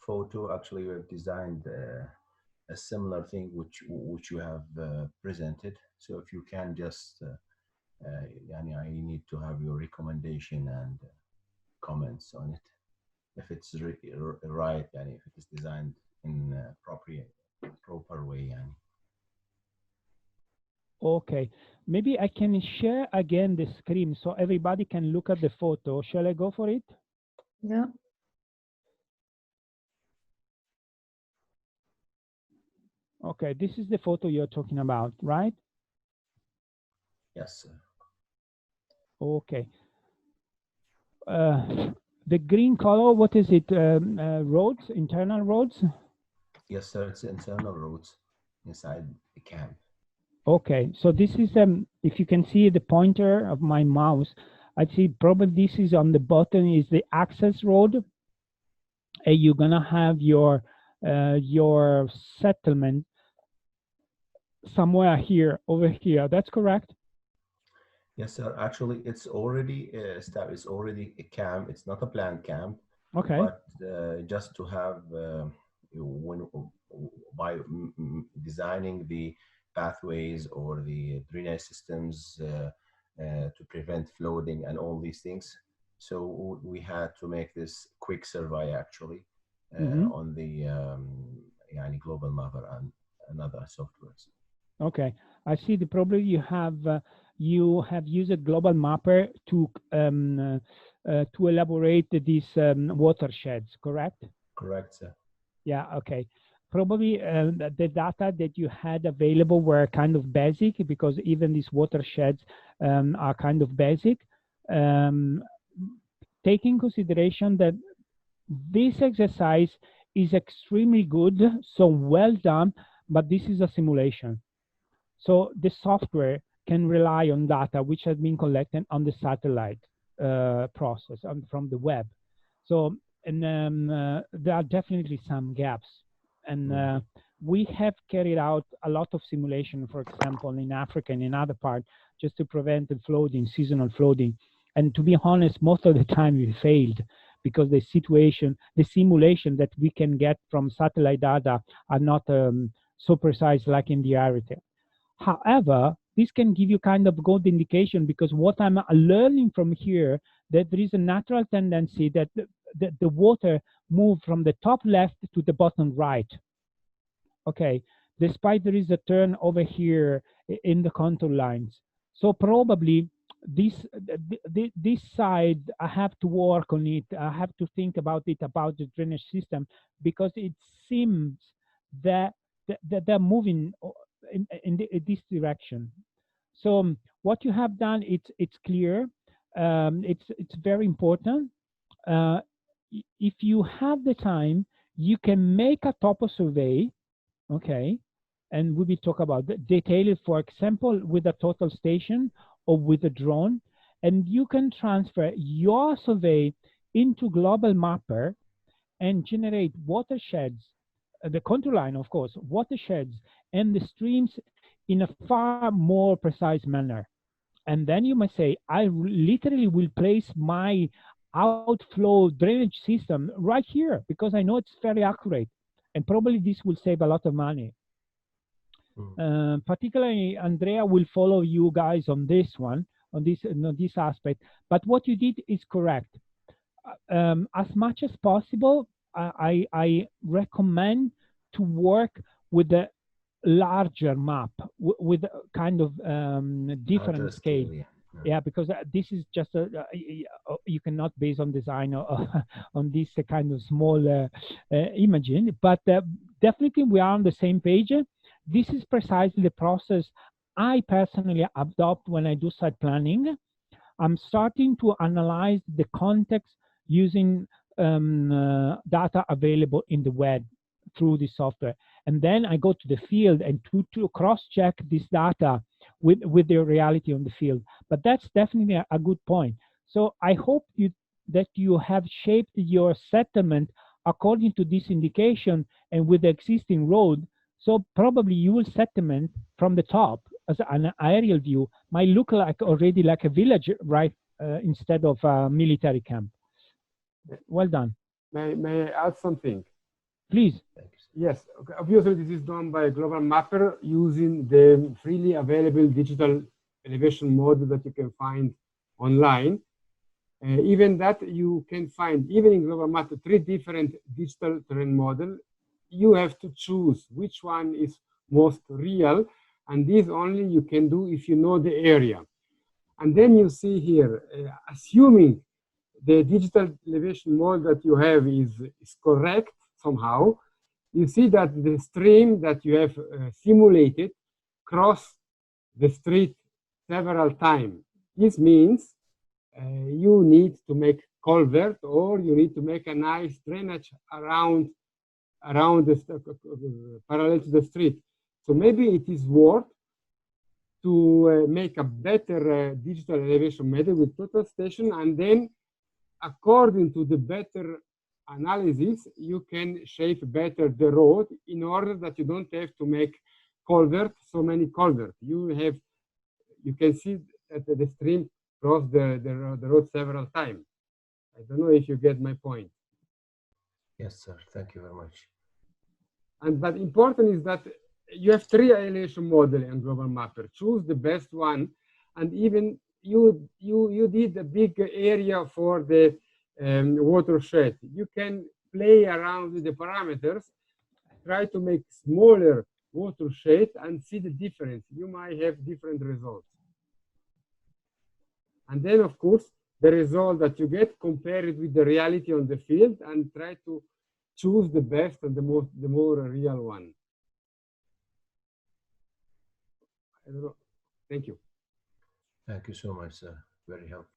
photo? Actually, we have designed a similar thing which you have presented. So if you can just, I need to have your recommendation and comments on it. If it's right, and if it is designed in a proper way. Okay, maybe I can share again the screen so everybody can look at the photo. Shall I go for it? Yeah. Okay, this is the photo you're talking about, right? Yes, sir. Okay. The green color, what is it? Roads, internal roads? Yes, sir. It's internal roads inside the camp. Okay, so this is if you can see the pointer of my mouse, I see probably this is on the bottom is the access road, and you're gonna have your settlement somewhere here, over here. That's correct? Yes, sir. Actually, it's already established. It's already a camp. It's not a planned camp. Okay. But just to have by designing the pathways or the drainage systems to prevent flooding and all these things. So we had to make this quick survey actually on the global mapper and other softwares. Okay, I see. The probably you have used a global mapper to elaborate these watersheds, correct? Correct, sir. Yeah. Okay. Probably the data that you had available were kind of basic because even these watersheds are kind of basic. Taking consideration that this exercise is extremely good, so well done, but this is a simulation. So the software can rely on data which has been collected on the satellite process from the web. So, and there are definitely some gaps. And we have carried out a lot of simulation, for example, in Africa and in other parts, just to prevent the flooding, seasonal flooding. And to be honest, most of the time we failed because the simulation that we can get from satellite data are not so precise like in the reality. However, this can give you kind of good indication because what I'm learning from here, that there is a natural tendency that the water move from the top left to the bottom right. Okay, despite there is a turn over here in the contour lines. So probably this side, I have to work on it. I have to think about it, about the drainage system, because it seems that they're moving in this direction. So what you have done, it's clear. It's very important. If you have the time, you can make a topo survey, okay, and we will talk about the detail, for example, with a total station or with a drone, and you can transfer your survey into global mapper and generate watersheds, the contour line, of course, watersheds and the streams in a far more precise manner. And then you must say, I literally will place my outflow drainage system right here because I know it's very accurate. And probably this will save a lot of money. Particularly, Andrea will follow you guys on this one, on this aspect. But what you did is correct. As much as possible, I recommend to work with the larger map, with kind of different scale. Yeah, because this is just you cannot base on design or on this kind of small imaging, but definitely we are on the same page. This is precisely the process I personally adopt when I do site planning. I'm starting to analyze the context using data available in the web through the software. And then I go to the field and to cross-check this data with the reality on the field. But that's definitely a good point. So I hope that you have shaped your settlement according to this indication and with the existing road. So probably your settlement from the top as an aerial view might look like already like a village, right, instead of a military camp. Well done. May I add something? Please. Yes, okay. Obviously this is done by a global mapper using the freely available digital elevation model that you can find online. Even that you can find, even in global mapper, 3 different digital terrain model. You have to choose which one is most real, and this only you can do if you know the area. And then you see here, assuming the digital elevation model that you have is correct somehow, you see that the stream that you have simulated cross the street several times. This means you need to make culvert, or you need to make a nice drainage around the parallel to the street. So maybe it is worth to make a better digital elevation method with total station, and then according to the better analysis, you can shape better the road in order that you don't have to make so many culverts. You can see that the stream cross the road several times. I don't know if you get my point. Yes, sir. Thank you very much. But important is that you have 3 elevation models in global mapper. Choose the best one, and even you did a big area for the watershed. You can play around with the parameters, try to make smaller watershed and see the difference. You might have different results. And then, of course, the result that you get, compare it with the reality on the field and try to choose the best and the more real one. I don't know. Thank you. Thank you so much, sir. Very helpful.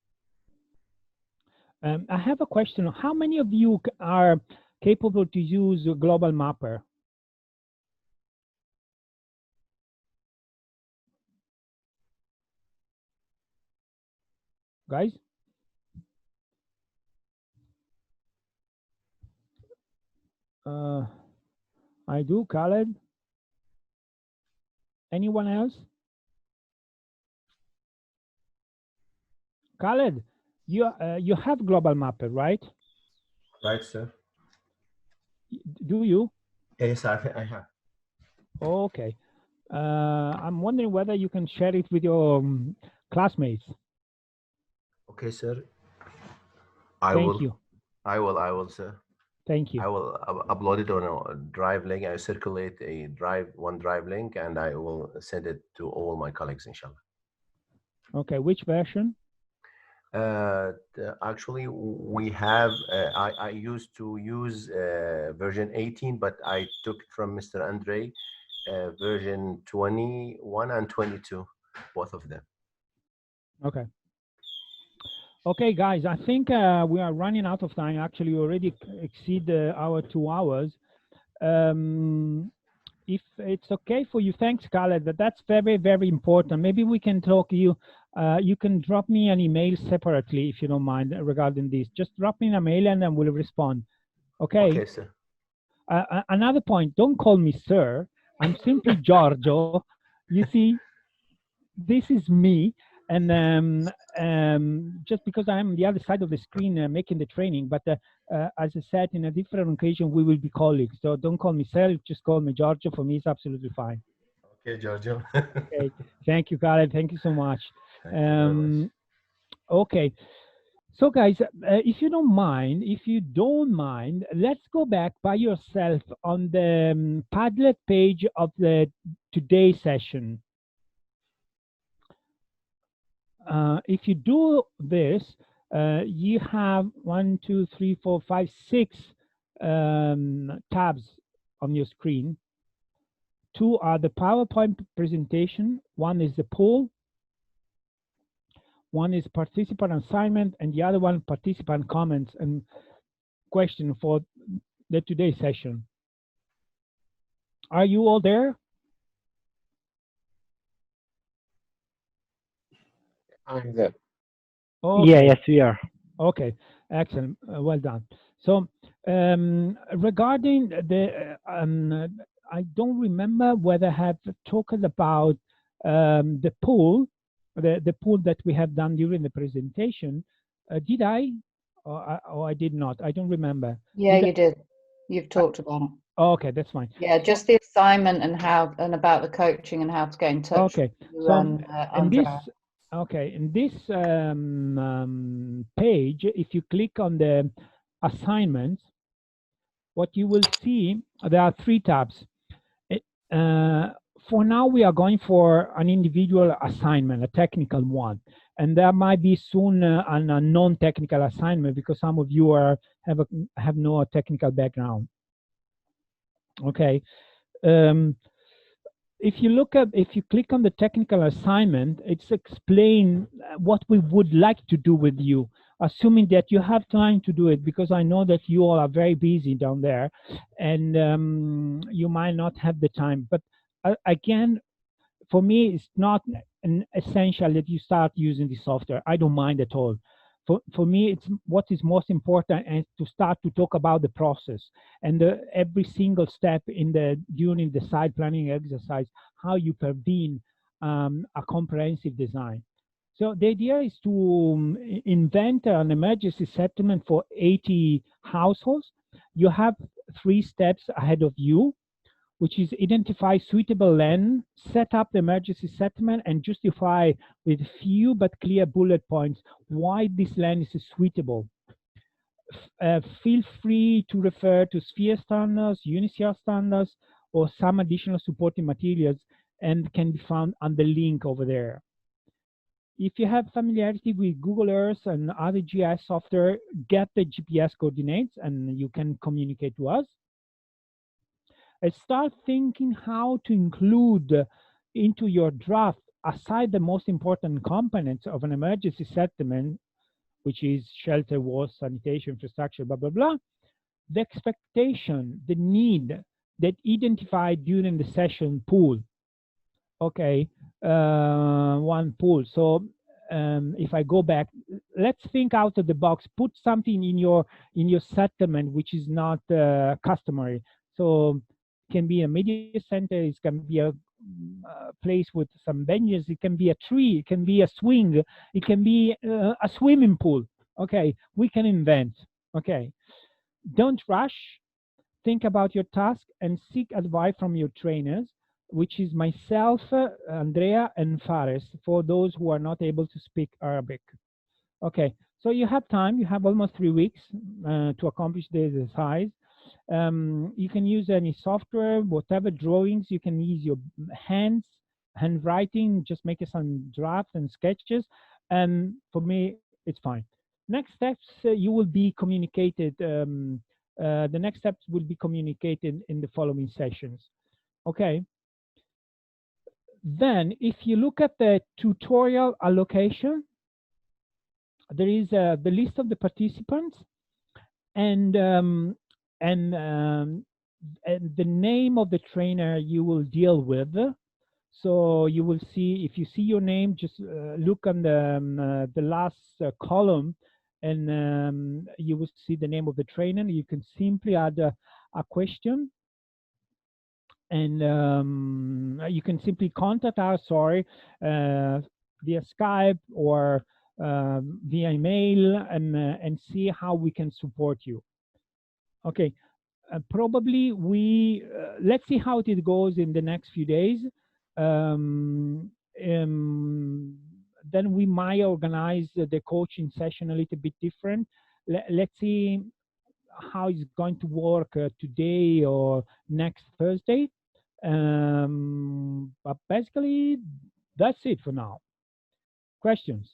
I have a question. How many of you are capable to use a global mapper? Guys? I do, Khaled. Anyone else? Khaled, you have global mapper, right? Right, sir. Do you? Yes, I have. Okay. I'm wondering whether you can share it with your classmates. Okay, sir. Thank you. I will, sir. Thank you. I will upload it on a drive link. I circulate one drive link, and I will send it to all my colleagues, inshallah. Okay, which version? Actually, we have, I used to use version 18, but I took it from Mr. Andre version 21 and 22, both of them. Okay. Okay, guys, I think we are running out of time. Actually, we already exceed our 2 hours. If it's okay for you, thanks, Khaled. That's very, very important. Maybe we can talk. You can drop me an email separately if you don't mind regarding this. Just drop me an email and then we'll respond. Okay. Okay, sir. Another point. Don't call me sir. I'm simply Giorgio. You see, this is me. And just because I'm on the other side of the screen making the training, but as I said, in a different occasion, we will be colleagues. So don't call me Sel, just call me Giorgio. For me, it's absolutely fine. Okay, Giorgio. Okay. Thank you, Khaled. Thank you so much. Thank you very much. Okay. So, guys, if you don't mind, let's go back by yourself on the Padlet page of the today's session. If you do this, you have 1, 2, 3, 4, 5, 6 tabs on your screen. 2 are the PowerPoint presentation. 1 is the poll. 1 is participant assignment, and the other one participant comments and question for the today's session. Are you all there? I'm there. Okay. Yeah, yes, we are. Okay, excellent. Well done. So regarding the, I don't remember whether I have talked about the poll, the poll that we have done during the presentation. Did I? Or I did not? I don't remember. Yeah, you did. You've talked about it. Okay, that's fine. Yeah, just the assignment and how and about the coaching and how to get in touch. Okay, with you so and, Andrea. in this page, if you click on the assignments, what you will see, there are 3 tabs. For now, we are going for an individual assignment, a technical one, and there might be soon a non-technical assignment because some of you have no technical background. Okay. If you click on the technical assignment, it's explain what we would like to do with you, assuming that you have time to do it, because I know that you all are very busy down there and you might not have the time. But again, for me, it's not an essential that you start using the software. I don't mind at all. For me, it's what is most important and to start to talk about the process and every single step during the site planning exercise, how you pervene a comprehensive design. So the idea is to invent an emergency settlement for 80 households. You have 3 steps ahead of you, which is identify suitable land, set up the emergency settlement, and justify with few but clear bullet points why this land is suitable. Feel free to refer to Sphere standards, UniSphere standards, or some additional supporting materials, and can be found on the link over there. If you have familiarity with Google Earth and other GIS software, get the GPS coordinates and you can communicate to us. Start thinking how to include into your draft, aside the most important components of an emergency settlement, which is shelter, walls, sanitation, infrastructure, blah, blah, blah, the expectation, the need that identified during the session pool. Okay, 1 pool. So if I go back, let's think out of the box, put something in your settlement which is not customary. So it can be a media center, it can be a place with some benches, it can be a tree, it can be a swing, it can be a swimming pool. Okay, we can invent. Okay, don't rush. Think about your task and seek advice from your trainers, which is myself, Andrea, and Fares, for those who are not able to speak Arabic. Okay, so you have time. You have almost 3 weeks to accomplish the exercise. You can use any software, whatever drawings. You can use your handwriting, just make some drafts and sketches. And for me, it's fine. Next steps, you will be communicated. The next steps will be communicated in the following sessions. Okay. Then, if you look at the tutorial allocation, there is the list of the participants and the name of the trainer you will deal with. So you will see, if you see your name, just look on the last column, and you will see the name of the trainer. You can simply add a question, and you can simply contact us, via Skype or via email, and see how we can support you. Okay, probably let's see how it goes in the next few days. Then we might organize the coaching session a little bit different. Let's see how it's going to work today or next Thursday. But basically, that's it for now. Questions?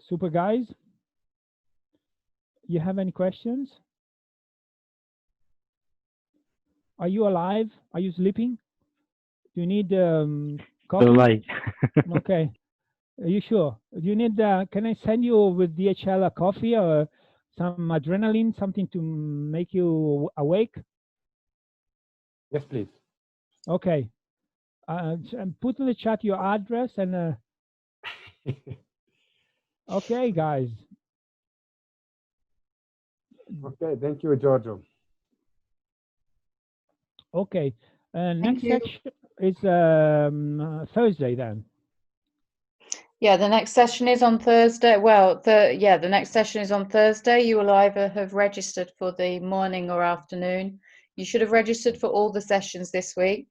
Super guys, you have any questions? Are you alive? Are you sleeping? Do you need coffee? Alive. Okay. Are you sure? Do you need? Can I send you with DHL a coffee or some adrenaline, something to make you awake? Yes, please. Okay. And put in the chat your address and. Okay, guys. Okay, thank you, Giorgio. Okay. Thank Next you. section is Thursday then. Yeah, the next session is on Thursday. Well, the next session is on Thursday. You will either have registered for the morning or afternoon. You should have registered for all the sessions this week.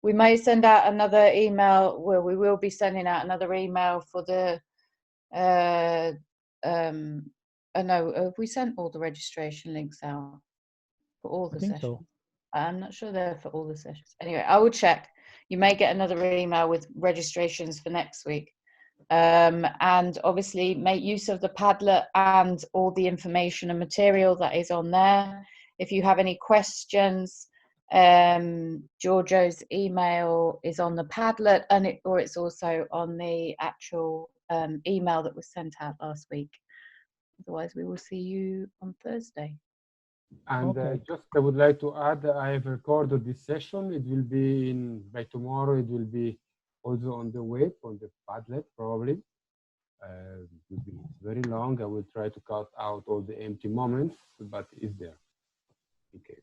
We may send out another email. Well, we will be sending out another email for the. No, have we sent all the registration links out for all the sessions? So. I'm not sure they're for all the sessions. Anyway, I will check. You may get another email with registrations for next week. And obviously make use of the Padlet and all the information and material that is on there. If you have any questions, Giorgio's email is on the Padlet, or it's also on the actual email that was sent out last week. Otherwise, we will see you on Thursday. And Okay. just I would like to add, I have recorded this session. It will be by tomorrow. It will be also on the web, on the Padlet, probably. It will be very long. I will try to cut out all the empty moments, but it's there. Okay.